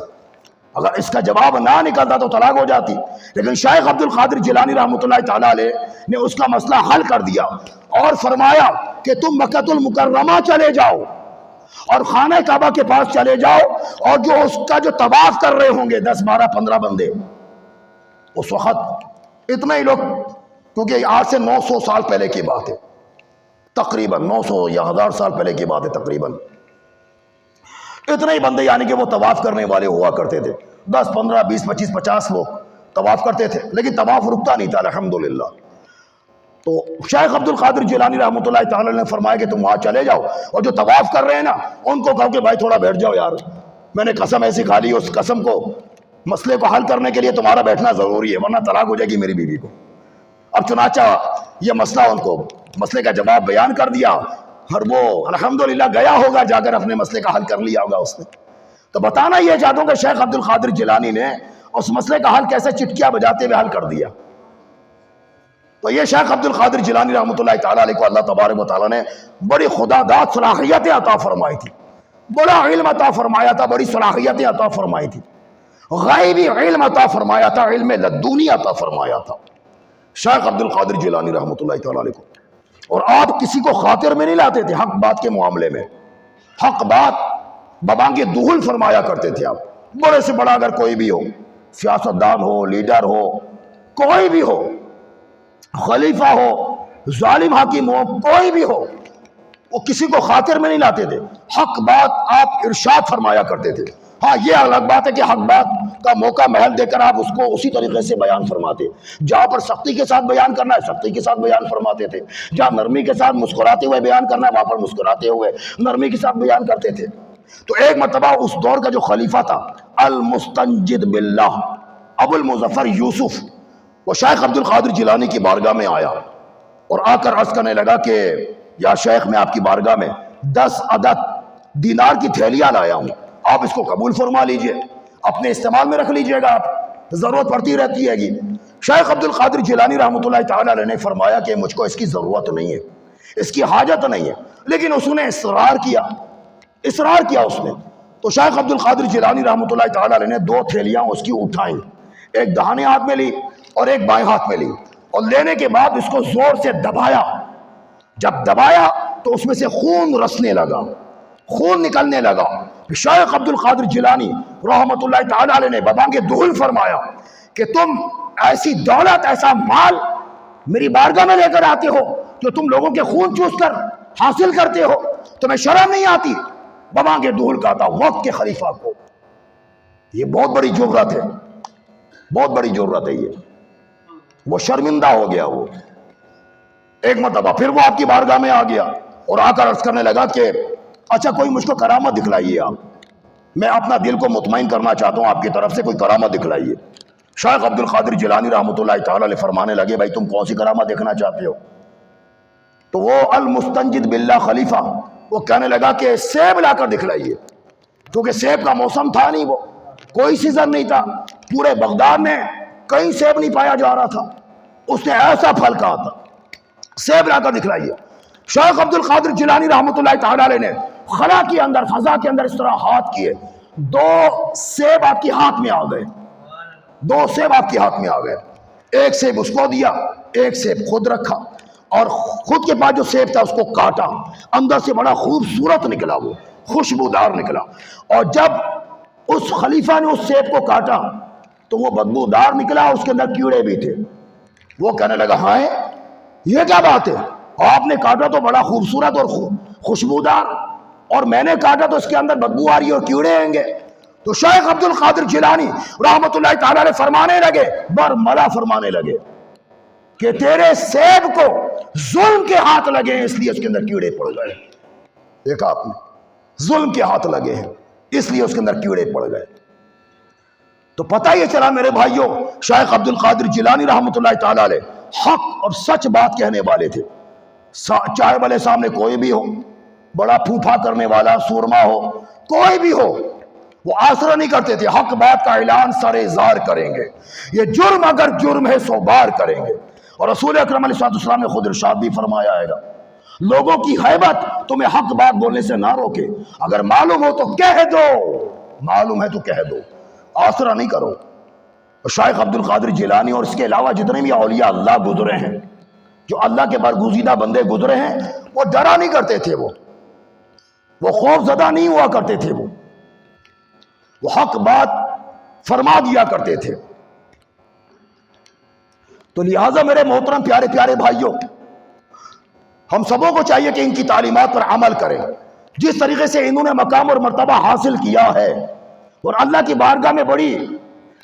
اگر اس کا جواب نہ نکلتا تو طلاق ہو جاتی، لیکن شیخ عبد القادر جیلانی رحمۃ اللہ تعالیٰ علیہ نے اس کا مسئلہ حل کر دیا اور فرمایا کہ تم مکۃ المکرمہ چلے جاؤ اور خانہ کعبہ کے پاس چلے جاؤ، اور جو اس کا جو طواف کر رہے ہوں گے 10 12 15 بندے، اس وقت اتنے ہی لوگ، کیونکہ آج سے 900 سال پہلے کی بات ہے، تقریباً 900 یا 1000 سال پہلے کی بات ہے، تقریباً اتنے ہی بندے یعنی کہ وہ طواف کرنے والے ہوا کرتے تھے، 10 15 20 25 50 لوگ طواف کرتے تھے، لیکن طواف رکتا نہیں تھا الحمدللہ۔ تو شیخ عبد القادر جیلانی رحمۃ اللہ تعالی نے فرمایا کہ تم وہاں چلے جاؤ اور جو طواف کر رہے ہیں نا ان کو کہو کہ بھائی تھوڑا بیٹھ جاؤ یار، میں نے قسم ایسی کھا لی، اس قسم کو مسئلے کو حل کرنے کے لیے تمہارا بیٹھنا ضروری ہے ورنہ طلاق ہو جائے گی میری بیوی کو۔ اب چنانچہ یہ مسئلہ ان کو مسئلے کا جواب بیان کر دیا اور وہ الحمدللہ گیا ہوگا، جا کر اپنے مسئلے کا حل کر لیا ہوگا اس نے۔ تو بتانا یہ چاہتا ہوں کہ شیخ عبد القادر جیلانی نے اس مسئلے کا حل کیسے چٹکیاں بجاتے ہوئے حل کر دیا۔ تو یہ شیخ عبد القادر جیلانی رحمۃ اللہ تعالیٰ علیہ کو اللہ تبارک و تعالیٰ نے بڑی خدا داد صلاحیتیں عطا فرمائی تھی، بڑا علم عطا فرمایا تھا، بڑی صلاحیتیں عطا فرمائی تھی، غیبی علم عطا فرمایا تھا، علم لدنی عطا فرمایا تھا شیخ عبد القادر جیلانی رحمۃ اللہ تعالیٰ علیہ کو۔ اور آپ کسی کو خاطر میں نہیں لاتے تھے حق بات کے معاملے میں، حق بات ببانگ دہل فرمایا کرتے تھے آپ۔ بڑے سے بڑا اگر کوئی بھی ہو، سیاستدان ہو، لیڈر ہو، کوئی بھی ہو، خلیفہ ہو، ظالم حاکم ہو، کوئی بھی ہو، وہ کسی کو خاطر میں نہیں لاتے تھے، حق بات آپ ارشاد فرمایا کرتے تھے۔ ہاں یہ الگ بات ہے کہ حق بات کا موقع محل دے کر آپ اس کو اسی طریقے سے بیان فرماتے، جہاں پر سختی کے ساتھ بیان کرنا ہے سختی کے ساتھ بیان فرماتے تھے، جہاں نرمی کے ساتھ مسکراتے ہوئے بیان کرنا ہے وہاں پر مسکراتے ہوئے نرمی کے ساتھ بیان کرتے تھے۔ تو ایک مرتبہ اس دور کا جو خلیفہ تھا المستنجد باللہ ابو المظفر یوسف، وہ شیخ عبد القادر جیلانی کی بارگاہ میں آیا اور آ کر عرض کرنے لگا کہ یا شیخ میں آپ کی بارگاہ میں 10 عدد دینار کی تھیلیاں لایا ہوں، آپ اس کو قبول فرما لیجئے، اپنے استعمال میں رکھ لیجئے گا، آپ ضرورت پڑتی رہتی ہے گی۔ شیخ عبد القادر جیلانی رحمۃ اللہ تعالیٰ علیہ نے فرمایا کہ مجھ کو اس کی ضرورت نہیں ہے، اس کی حاجت نہیں ہے، لیکن اس نے اصرار کیا اس نے۔ تو شیخ عبد القادر جیلانی رحمۃ اللہ تعالیٰ علیہ نے 2 تھیلیاں اس کی اٹھائیں، ایک داہنے ہاتھ میں لی اور ایک بائیں ہاتھ میں لی، اور لینے کے بعد اس کو زور سے دبایا۔ جب دبایا تو اس میں سے خون رسنے لگا، خون نکلنے لگا۔ شیخ عبد القادر جیلانی رحمۃ اللہ تعالیٰ علیہ نے ببانگ دہل فرمایا کہ تم ایسی دولت، ایسا مال میری بارگاہ میں لے کر آتے ہو جو تم لوگوں کے خون چوس کر حاصل کرتے ہو، تمہیں شرم نہیں آتی؟ ببانگ دہل کہتا وقت کے خلیفہ کو، یہ بہت بڑی جرأت ہے، بہت بڑی جرأت ہے یہ۔ وہ شرمندہ ہو گیا۔ وہ ایک مرتبہ پھر وہ آپ کی بارگاہ میں آ گیا اور آ کر عرض کرنے لگا کہ اچھا کوئی مجھ کو کرامت دکھلائیے، آپ، میں اپنا دل کو مطمئن کرنا چاہتا ہوں، آپ کی طرف سے کوئی کرامت دکھلائیے۔ شیخ عبد القادر جیلانی رحمۃ اللہ تعالیٰ علیہ فرمانے لگے بھائی تم کون سی کرامت دیکھنا چاہتے ہو؟ تو وہ المستنجد باللہ خلیفہ وہ کہنے لگا کہ سیب لا کر دکھلائیے، کیونکہ سیب کا موسم تھا نہیں، وہ کوئی سیزن نہیں تھا، پورے بغداد میں کہیں سیب نہیں پایا جا رہا تھا، اس نے ایسا پھل کہا تھا سیب لا کر دکھلائیے۔ شیخ عبد القادر جیلانی رحمۃ اللہ تعالیٰ علیہ نے خلا کے اندر، فضا کے اندر اس طرح ہاتھ کیے، 2 سیب آپ کے ہاتھ میں آ گئے، 2 سیب آپ کے ہاتھ میں آ گئے، ایک سیب اس کو دیا، ایک سیب خود رکھا، اور خود کے پاس جو سیب تھا اس کو کاٹا، اندر سے بڑا خوبصورت نکلا، وہ خوشبودار نکلا، اور جب اس خلیفہ نے اس سیب کو کاٹا تو وہ بدبودار نکلا، اس کے اندر کیڑے بھی تھے۔ وہ کہنے لگا ہاں یہ کیا بات ہے، آپ نے کاٹا تو بڑا خوبصورت اور خوشبودار، اور میں نے کاٹا تو اس کے اندر بدبو آ رہی ہے اور کیڑے آئیں گے۔ تو شیخ عبد القادر جیلانی رحمۃ اللہ تعالیٰ علیہ فرمانے لگے، برملا فرمانے لگے کہ تیرے سیب کو ظلم کے ہاتھ لگے ہیں اس لیے اس کے اندر کیڑے پڑ گئے۔ دیکھا آپ نے، ظلم کے ہاتھ لگے ہیں اس لیے اس کے اندر کیڑے پڑ گئے۔ تو پتہ یہ چلا میرے بھائیوں، شیخ عبد القادر جیلانی رحمۃ اللہ تعالیٰ علیہ حق اور سچ بات کہنے والے تھے، چاہے بھلے سامنے کوئی بھی ہو، بڑا پھوپھا کرنے والا سورما ہو، کوئی بھی ہو، وہ آسرا نہیں کرتے تھے، حق بات کا اعلان سرے زار کریں گے، یہ جرم اگر جرم ہے 100 بار کریں گے۔ اور رسول اکرم علیہ السلام نے خود ارشاد بھی فرمایا ہے گا، لوگوں کی غیبت تمہیں حق بات بولنے سے نہ روکے، اگر معلوم ہو تو کہہ دو، معلوم ہے تو کہہ دو، آسرا نہیں کرو۔ شیخ عبد القادر جیلانی اور اس کے علاوہ جتنے بھی اولیاء اللہ گزرے ہیں، جو اللہ کے برگزیدہ بندے گزرے ہیں، وہ ڈرا نہیں کرتے تھے، وہ خوف زدہ نہیں ہوا کرتے تھے، وہ حق بات فرما دیا کرتے تھے۔ تو لہٰذا میرے محترم پیارے پیارے بھائیوں، ہم سبوں کو چاہیے کہ ان کی تعلیمات پر عمل کریں، جس طریقے سے انہوں نے مقام اور مرتبہ حاصل کیا ہے اور اللہ کی بارگاہ میں بڑی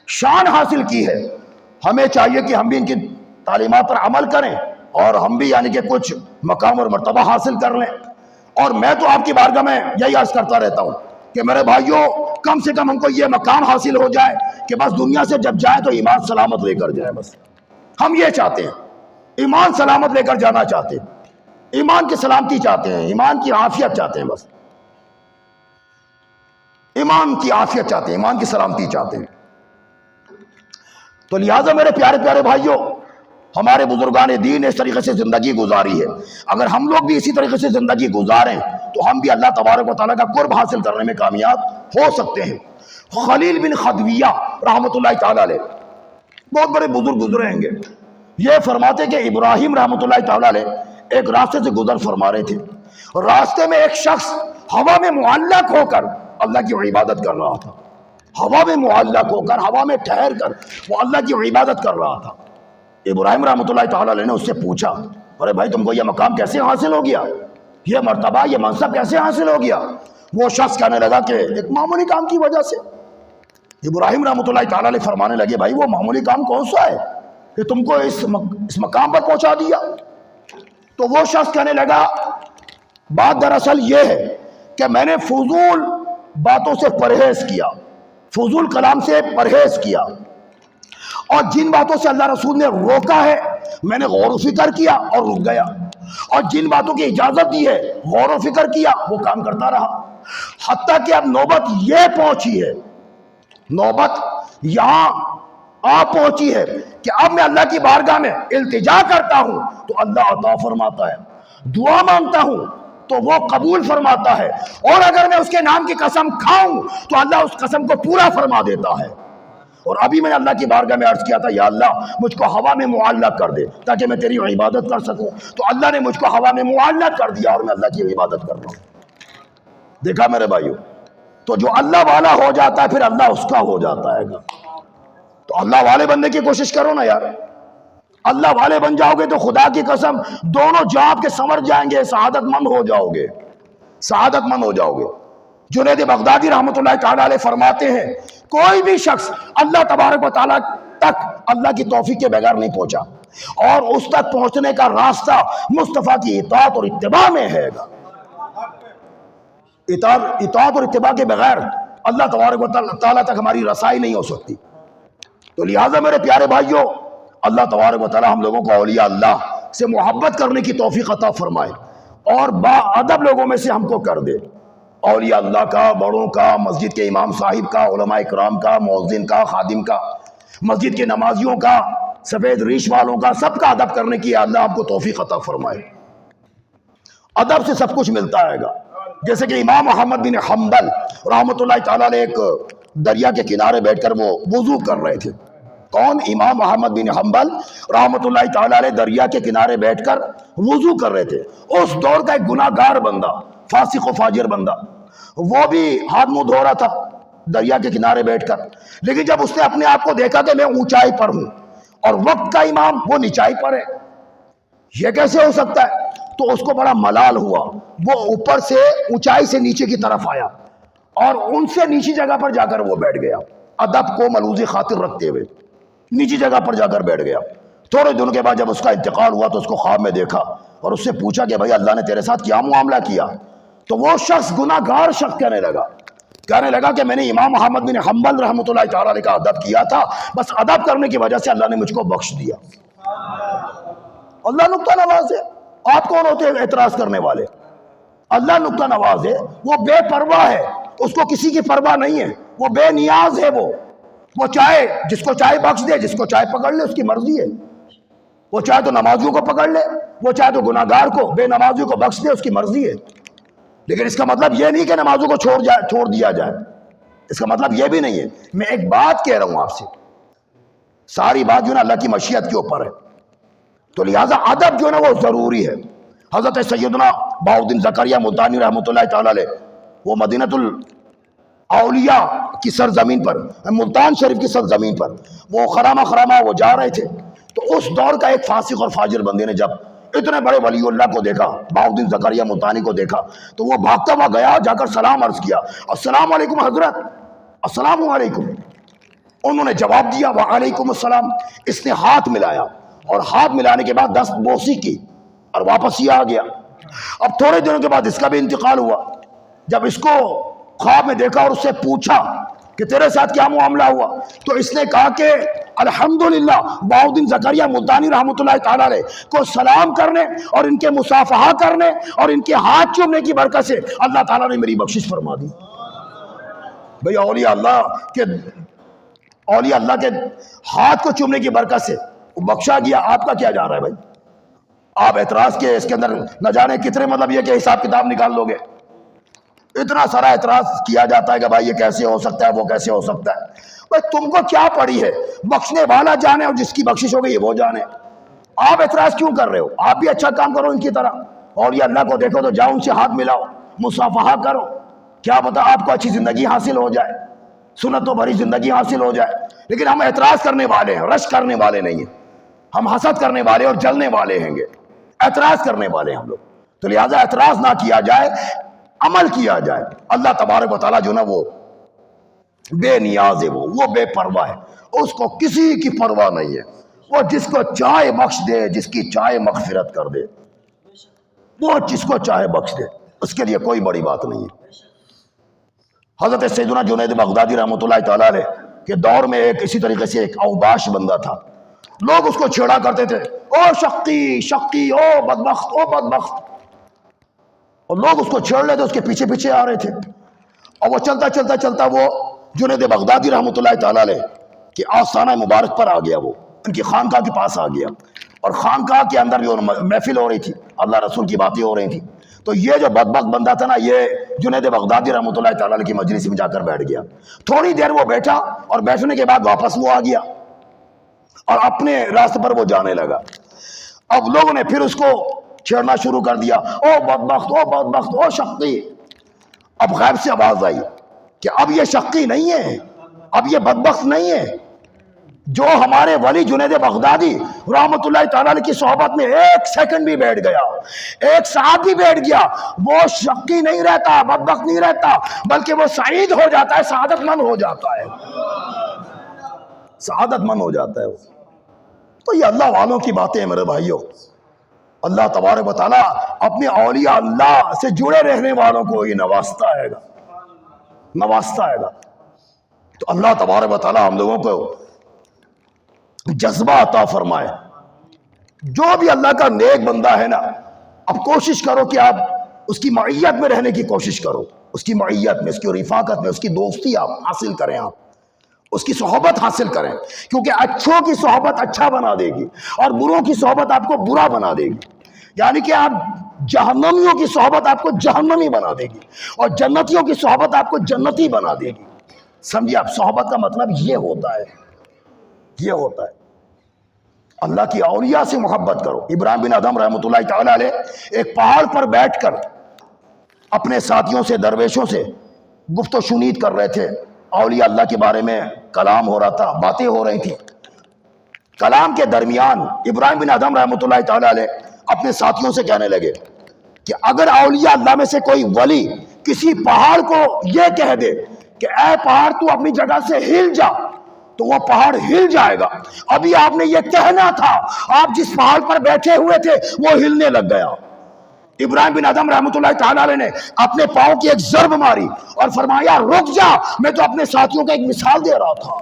شان حاصل کی ہے، ہمیں چاہیے کہ ہم بھی ان کی تعلیمات پر عمل کریں اور ہم بھی یعنی کہ کچھ مقام اور مرتبہ حاصل کر لیں. اور میں تو آپ کی بارگاہ میں یہی عرض کرتا رہتا ہوں کہ میرے بھائیوں کم سے کم ہم کو یہ مقام حاصل ہو جائے کہ بس دنیا سے جب جائے تو ایمان سلامت لے کر جائے. بس ہم یہ چاہتے ہیں, ایمان سلامت لے کر جانا چاہتے ہیں, ایمان کی سلامتی چاہتے ہیں, ایمان کی عافیت چاہتے ہیں, بس ایمان کی عافیت چاہتے ہیں, ایمان کی سلامتی چاہتے ہیں. تو لہٰذا میرے پیارے پیارے بھائیوں, ہمارے بزرگان دین نے اس طریقے سے زندگی گزاری ہے. اگر ہم لوگ بھی اسی طریقے سے زندگی گزاریں تو ہم بھی اللہ تبارک و تعالیٰ کا قرب حاصل کرنے میں کامیاب ہو سکتے ہیں. خلیل بن خدویہ رحمۃ اللہ تعالیٰ علیہ بہت بڑے بزرگ گزرے ہیں گے. یہ فرماتے کہ ابراہیم رحمۃ اللہ تعالیٰ علیہ ایک راستے سے گزر فرما رہے تھے. راستے میں ایک شخص ہوا میں معلق ہو کر اللہ کی عبادت کر رہا تھا. ہوا میں معلق ہو کر, ہوا میں ٹھہر کر وہ اللہ کی عبادت کر رہا تھا. ابراہیم رحمۃ اللہ تعالیٰ علیہ نے اس سے پوچھا, ارے بھائی تم کو یہ مقام کیسے حاصل ہو گیا, یہ مرتبہ یہ منصب کیسے حاصل ہو گیا؟ وہ شخص کہنے لگا کہ ایک معمولی کام کی وجہ سے. ابراہیم رحمۃ اللہ تعالیٰ علیہ فرمانے لگے, بھائی وہ معمولی کام کون سا ہے کہ تم کو اس مقام پر پہنچا دیا؟ تو وہ شخص کہنے لگا, بات دراصل یہ ہے کہ میں نے فضول باتوں سے پرہیز کیا, فضول کلام سے پرہیز کیا, اور جن باتوں سے اللہ رسول نے روکا ہے میں نے غور و فکر کیا اور رک گیا, اور جن باتوں کی اجازت دی ہے غور و فکر کیا, وہ کام کرتا رہا. حتیٰ کہ اب نوبت یہ پہنچی ہے, نوبت یہاں آ پہنچی ہے کہ اب میں اللہ کی بارگاہ میں التجا کرتا ہوں تو اللہ عطا فرماتا ہے, دعا مانگتا ہوں تو وہ قبول فرماتا ہے, اور اگر میں اس کے نام کی قسم کھاؤں تو اللہ اس قسم کو پورا فرما دیتا ہے. اور ابھی میں نے اللہ کی بارگاہ میں عرض کیا تھا, یا اللہ مجھ کو ہوا میں معلق کر دے تاکہ میں تیری عبادت کر سکوں. تو اللہ نے مجھ کو ہوا میں معلق کر دیا اور میں اللہ کی عبادت کر رہا ہوں. دیکھا میرے بھائیو, تو جو اللہ والا ہو جاتا ہے پھر اللہ اس کا ہو جاتا ہے. تو اللہ والے بننے کی کوشش کرو نا یار. اللہ والے بن جاؤ گے تو خدا کی قسم دونوں جاب کے سنور جائیں گے, سعادت مند ہو جاؤ گے, سعادت مند ہو جاؤ گے. جنید بغدادی رحمۃ اللہ تعالیٰ علیہ فرماتے ہیں, کوئی بھی شخص اللہ تبارک و تعالیٰ تک اللہ کی توفیق کے بغیر نہیں پہنچا, اور اس تک پہنچنے کا راستہ مصطفیٰ کی اطاعت اور اتباع میں ہے گا. اطاعت اور اتباع کے بغیر اللہ تبارک و تعالیٰ تک ہماری رسائی نہیں ہو سکتی. تو لہٰذا میرے پیارے بھائیوں, اللہ تبارک و تعالیٰ ہم لوگوں کو اولیاء اللہ سے محبت کرنے کی توفیق عطا فرمائے, اور باادب لوگوں میں سے ہم کو کر دے. اولیاء اللہ کا, بڑوں کا, مسجد کے امام صاحب کا, علماء اکرام کا, مؤذن کا, خادم کا, مسجد کے نمازیوں کا, سفید ریش والوں کا, سب کا ادب کرنے کی اللہ آپ کو توفیق عطا فرمائے. ادب سے سب کچھ ملتا ہے گا. جیسے کہ امام محمد بن حنبل رحمۃ اللہ تعالیٰ علیہ ایک دریا کے کنارے بیٹھ کر وہ وضو کر رہے تھے. کون؟ امام محمد بن حنبل رحمۃ اللہ تعالیٰ علیہ دریا کے کنارے بیٹھ کر وضو کر رہے تھے. اس دور کا ایک گناہ گار بندہ, فاسق و فاجر بندہ, وہ بھی ہاتھ منہ دھو رہا تھا دریا کے کنارے بیٹھ کر. لیکن جب اس نے اپنے آپ کو دیکھا کہ میں اونچائی پر ہوں اور وقت کا امام وہ نیچائی پر ہے, یہ کیسے ہو سکتا ہے, تو اس کو بڑا ملال ہوا. وہ اوپر سے اونچائی سے نیچے کی طرف آیا اور ان سے نیچی جگہ پر جا کر وہ بیٹھ گیا, ادب کو ملوز خاطر رکھتے ہوئے نیچی جگہ پر جا کر بیٹھ گیا. تھوڑے دنوں کے بعد جب اس کا انتقال ہوا تو اس کو خواب میں دیکھا اور اس سے پوچھا کہ بھائی اللہ نے تیرے ساتھ کیا معاملہ کیا؟ تو وہ شخص گناہ گار شخص کہنے لگا کہ میں نے امام محمد بن حنبل رحمۃ اللہ تعالیٰ علیہ کا ادب کیا تھا, بس ادب کرنے کی وجہ سے اللہ نے مجھ کو بخش دیا. اللہ نقطہ نواز ہے. آپ کون ہوتے ہیں اعتراض کرنے والے؟ اللہ نقطہ نواز ہے, وہ بے پرواہ ہے, اس کو کسی کی پرواہ نہیں ہے, وہ بے نیاز ہے. وہ چاہے جس کو چاہے بخش دے, جس کو چاہے پکڑ لے, اس کی مرضی ہے. وہ چاہے تو نمازیوں کو پکڑ لے, وہ چاہے تو گناہ گار کو, بے نمازیوں کو بخش دے, اس کی مرضی ہے. لیکن اس کا مطلب یہ نہیں کہ نمازوں کو چھوڑ دیا جائے, اس کا مطلب یہ بھی نہیں ہے. میں ایک بات کہہ رہا ہوں آپ سے, ساری بات جو ہے نا اللہ کی مشیت کے اوپر ہے. تو لہٰذا ادب جو ہے نا وہ ضروری ہے. حضرت سیدنا بہاؤالدین زکریا ملتانی رحمۃ اللہ تعالیٰ علیہ وہ مدینۃ الاولیاء کی سرزمین پر, ملتان شریف کی سرزمین پر وہ خرامہ وہ جا رہے تھے. تو اس دور کا ایک فاسق اور فاجر بندے نے جب اتنے بڑے ولی اللہ کو دیکھا, بہاؤالدین زکریا ملتانی کو دیکھا, تو وہ بھاگتا ہوا گیا, جا کر سلام عرض کیا, السلام علیکم حضرت, السلام علیکم. انہوں نے جواب دیا وعلیکم السلام. اس نے ہاتھ ملایا اور ہاتھ ملانے کے بعد دست بوسی کی اور واپس یہ آ گیا۔ اب تھوڑے دنوں کے بعد اس کا بھی انتقال ہوا۔ جب اس کو خواب میں دیکھا اور اس سے پوچھا کہ تیرے ساتھ کیا معاملہ ہوا، تو اس نے کہا کہ الحمدللہ بہاؤالدین زکریا ملتانی رحمۃ اللہ تعالیٰ علیہ کو سلام کرنے اور ان کے مصافحہ کرنے اور ان کے ہاتھ چومنے کی برکت سے اللہ تعالیٰ نے میری بخشش فرما دی۔ بھئی اولیاء اللہ کے ہاتھ کو چومنے کی برکت سے بخشا گیا، آپ کا کیا جا رہا ہے بھائی؟ آپ اعتراض کے اس کے اندر نہ جانے کتنے مطلب یہ کہ حساب کتاب نکال لو گے۔ اتنا سارا اعتراض کیا جاتا ہے کہ بھائی یہ کیسے ہو سکتا ہے، وہ کیسے ہو سکتا ہے۔ بھائی تم کو کیا پڑی ہے؟ بخشنے والا جانے اور جس کی بخشش ہو گئی وہ جانے۔ آپ اعتراض کیوں کر رہے ہو؟ آپ بھی اچھا کام کرو ان کی طرح، اور یہ اللہ کو دیکھو تو جاؤ ان سے ہاتھ ملاؤ، مصافحہ کرو، کیا پتا آپ کو اچھی زندگی حاصل ہو جائے، سنتوں بھری زندگی حاصل ہو جائے۔ لیکن ہم اعتراض کرنے والے ہیں، رش کرنے والے نہیں ہیں۔ ہم حسد کرنے والے اور جلنے والے ہیں گے، اعتراض کرنے والے ہم لوگ۔ تو لہٰذا اعتراض نہ کیا جائے، عمل کیا جائے۔ اللہ تبارک و تعالیٰ جو نا وہ بے نیاز ہے، وہ بے پرواہ ہے، اس کو کسی کی پرواہ نہیں ہے۔ وہ جس کو چاہے بخش دے، جس کی چاہے مغفرت کر دے، وہ جس کو چاہے بخش دے، اس کے لیے کوئی بڑی بات نہیں ہے۔ حضرت سیدنا جنید بغدادی رحمۃ اللہ تعالیٰ علیہ کے دور میں ایک اسی طریقے سے ایک اوباش بندہ تھا، لوگ اس کو چھیڑا کرتے تھے، او شقی شقی، او بدبخت، او بدبخت، اور لوگ اس کو چھیڑ لیتے، اس کے پیچھے پیچھے آ رہے تھے۔ اور وہ چلتا چلتا چلتا وہ جنید بغدادی رحمۃ اللہ تعالیٰ علیہ کہ آستانہ مبارک پر آ گیا، وہ ان کی خانقاہ کے پاس آ گیا، اور خانقاہ کے اندر جو محفل ہو رہی تھی، اللہ رسول کی باتیں ہو رہی تھی، تو یہ جو بدبخت بندہ تھا نا، یہ جنید بغدادی رحمۃ اللہ تعالیٰ علیہ کی مجلس میں جا کر بیٹھ گیا۔ تھوڑی دیر وہ بیٹھا اور بیٹھنے کے بعد واپس وہ آ گیا اور اپنے راستے پر وہ جانے لگا۔ اب لوگوں نے پھر اس کو چھیڑنا شروع کر دیا، او بدبخت، او بدبخت، او شقی۔ اب غیب سے آواز آئی کہ اب یہ شقی نہیں ہے، اب یہ بدبخت نہیں ہے، جو ہمارے ولی جنید بغدادی رحمت اللہ تعالیٰ علیہ کی صحبت میں ایک سیکنڈ بھی بیٹھ گیا، ایک ساتھ بھی بیٹھ گیا، وہ شقی نہیں رہتا، بدبخت نہیں رہتا، بلکہ وہ سعید ہو جاتا ہے، سعادت مند ہو جاتا ہے، سعادت مند ہو جاتا ہے وہ۔ تو یہ اللہ والوں کی باتیں ہیں میرے بھائیوں۔ اللہ تبارک و تعالیٰ اپنے اولیاء اللہ سے جڑے رہنے والوں کو یہ نوازتا ہے گا، نوازتا ہے گا۔ تو اللہ تبارک و تعالیٰ ہم لوگوں کو جذبہ عطا فرمائے۔ جو بھی اللہ کا نیک بندہ ہے نا، اب کوشش کرو کہ آپ اس کی معیت میں رہنے کی کوشش کرو، اس کی معیت میں، اس کی رفاقت میں، اس کی دوستی آپ حاصل کریں، آپ اس کی صحبت حاصل کریں، کیونکہ اچھوں کی صحبت اچھا بنا دے گی اور بروں کی صحبت آپ کو برا بنا دے گی۔ یعنی کہ آپ جہنمیوں کی صحبت آپ کو جہنمی بنا دے گی اور جنتیوں کی صحبت آپ کو جنتی بنا دے گی۔ سمجھیے آپ، صحبت کا مطلب یہ ہوتا ہے، یہ ہوتا ہے اللہ کی اولیاء سے محبت کرو۔ ابراہیم بن ادھم رحمۃ اللہ تعالیٰ علیہ ایک پہاڑ پر بیٹھ کر اپنے ساتھیوں سے، درویشوں سے گفت و شنید کر رہے تھے، اولیاء اللہ کے بارے میں کلام ہو رہا تھا، باتیں ہو رہی تھی۔ کلام کے درمیان ابراہیم بن ادھم رحمۃ اللہ تعالیٰ علیہ اپنے ساتھیوں سے کہنے لگے کہ اگر اولیاء اللہ میں سے کوئی ولی کسی پہاڑ کو یہ کہہ دے کہ اے پہاڑ تو اپنی جگہ سے ہل جا، تو وہ پہاڑ ہل جائے گا۔ ابھی آپ نے یہ کہنا تھا، آپ جس پہاڑ پر بیٹھے ہوئے تھے وہ ہلنے لگ گیا۔ ابراہیم بن ادھم رحمۃ اللہ تعالیٰ علیہ نے اپنے پاؤں کی ایک ضرب ماری اور فرمایا رک جا، میں تو اپنے ساتھیوں کو ایک مثال دے رہا تھا۔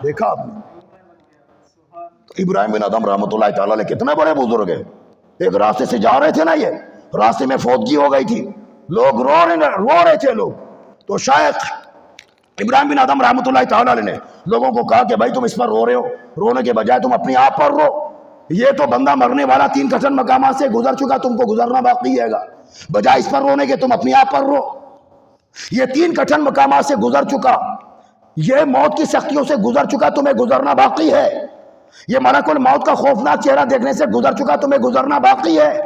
دیکھا آپ نے، ابراہیم بن ادھم رحمۃ اللہ تعالیٰ علیہ کتنے بڑے بزرگ ہیں۔ ایک راستے سے جا رہے تھے نا، یہ راستے میں فوتگی ہو گئی تھی، لوگ رو رہے تھے لوگ، تو شیخ ابراہیم بن ادھم رحمۃ اللہ تعالیٰ علیہ نے لوگوں کو کہا کہ بھائی تم اس پر رو رہے ہو، رونے کے بجائے تم اپنے آپ پر رو، یہ تو بندہ مرنے والا 3 کٹھن مقامات سے گزر چکا، تم کو گزرنا باقی ہے گا، بجائے اس پر رونے کے تم اپنے آپ پر رو۔ یہ 3 کٹھن مقامات سے گزر چکا، یہ موت کی سختیوں سے گزر چکا، تمہیں گزرنا باقی ہے، یہ ملک الموت کا خوفناک چہرہ دیکھنے سے گزر چکا، تمہیں گزرنا باقی ہے،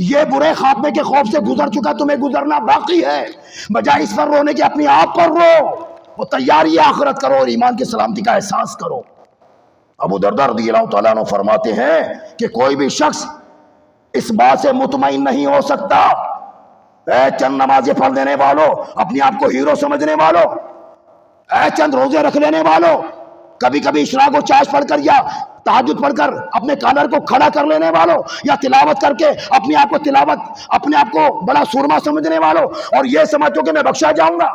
یہ برے خاتمے کے خوف سے گزر چکا، تمہیں گزرنا باقی ہے، بجائے اس پر رونے کے اپنے آپ پر رو، وہ تیاری آخرت کرو اور ایمان کی سلامتی کا احساس کرو۔ ابو درداء رضی اللہ تعالیٰ عنہ فرماتے ہیں کہ کوئی بھی شخص اس بات سے مطمئن نہیں ہو سکتا، اے چند نمازیں پڑھ دینے والوں، اپنے آپ کو ہیرو سمجھنے والوں، اے چند روزے رکھ لینے والوں، کبھی کبھی اشراق و چاش پڑھ کر یا تہجد پڑھ کر اپنے کالر کو کھڑا کر لینے والوں، یا تلاوت کر کے اپنے آپ کو بڑا سورما سمجھنے والوں، اور یہ سمجھو کہ میں بخشا جاؤں گا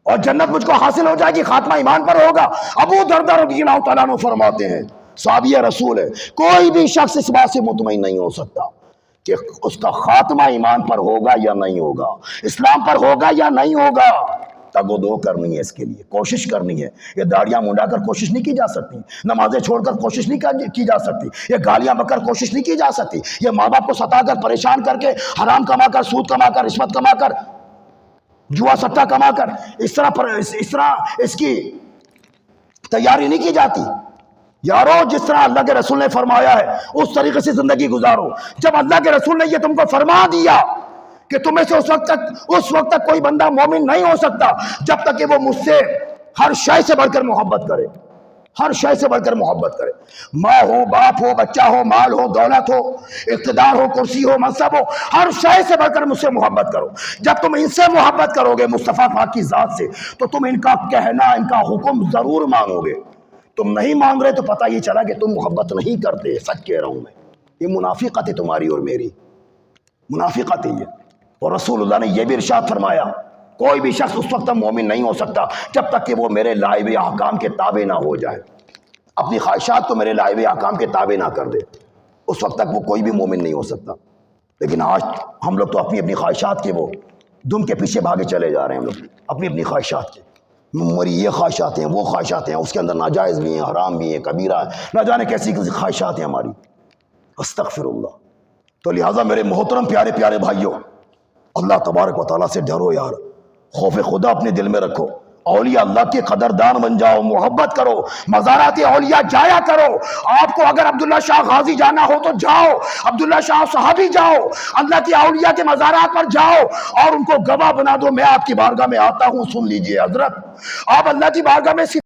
اور جنت مجھ کو حاصل ہو جائے گی، خاتمہ ایمان پر ہوگا۔ ابو درداء رضی اللہ تعالیٰ عنہ فرماتے ہیں، صحابی رسول ہے، کوئی بھی شخص اس بات سے مطمئن نہیں ہو سکتا کہ اس کا خاتمہ ایمان پر ہوگا یا نہیں ہوگا، اسلام پر ہوگا یا نہیں ہوگا۔ تگ و دو کرنی ہے، اس کے لیے کوشش کرنی ہے۔ یہ داڑیاں منڈا کر کوشش نہیں کی جا سکتی، نمازیں چھوڑ کر کوشش نہیں کی جا سکتی، یہ گالیاں بکر کوشش نہیں کی جا سکتی، یہ ماں باپ کو ستا کر پریشان کر کے حرام کما کر، سود کما کر، رشوت کما کر، جوا سٹا کما کر اس طرح اس کی تیاری نہیں کی جاتی۔ یارو جس طرح اللہ کے رسول نے فرمایا ہے اس طریقے سے زندگی گزارو۔ جب اللہ کے رسول نے یہ تم کو فرما دیا کہ تمہیں سے اس وقت تک کوئی بندہ مومن نہیں ہو سکتا جب تک کہ وہ مجھ سے ہر شے سے بڑھ کر محبت کرے، ہر شے سے بڑھ کر محبت کرے، ماں ہو، باپ ہو، بچہ ہو، مال ہو، دولت ہو، اقتدار ہو، کرسی ہو، منصب ہو، ہر شے سے بڑھ کر مجھ سے محبت کرو۔ جب تم ان سے محبت کرو گے مصطفیٰ پاک کی ذات سے تو تم ان کا کہنا، ان کا حکم ضرور مانگو گے۔ تم نہیں مانگ رہے تو پتہ یہ چلا کہ تم محبت نہیں کرتے۔ سچ کہہ رہا ہوں میں، یہ منافقت ہے تمہاری اور میری، منافقت ہے یہ۔ اور رسول اللہ نے یہ بھی ارشاد فرمایا، کوئی بھی شخص اس وقت تک مومن نہیں ہو سکتا جب تک کہ وہ میرے لائے ہوئے احکام کے تابع نہ ہو جائے، اپنی خواہشات کو میرے لائے ہوئے احکام کے تابع نہ کر دے، اس وقت تک وہ کوئی بھی مومن نہیں ہو سکتا۔ لیکن آج ہم لوگ تو اپنی خواہشات کے وہ دم کے پیچھے بھاگے چلے جا رہے ہیں، ہم لوگ اپنی خواہشات کے، میری یہ خواہشات ہیں، وہ خواہشات ہیں، اس کے اندر ناجائز بھی ہیں، حرام بھی ہیں، کبیرہ ہے، نہ جانے کیسی خواہشات ہیں ہماری، استغفر اللہ۔ تو لہٰذا میرے محترم پیارے پیارے بھائیوں، اللہ تبارک و تعالیٰ سے ڈرو یار، خوف خدا اپنے دل میں رکھو، اولیاء اللہ کے قدردان بن جاؤ، محبت کرو، مزارات اولیاء جایا کرو۔ آپ کو اگر عبداللہ شاہ غازی جانا ہو تو جاؤ، عبداللہ شاہ صحابی جاؤ، اللہ کے اولیاء کے مزارات پر جاؤ اور ان کو گواہ بنا دو، میں آپ کی بارگاہ میں آتا ہوں، سن لیجئے حضرت، آپ اللہ کی بارگاہ میں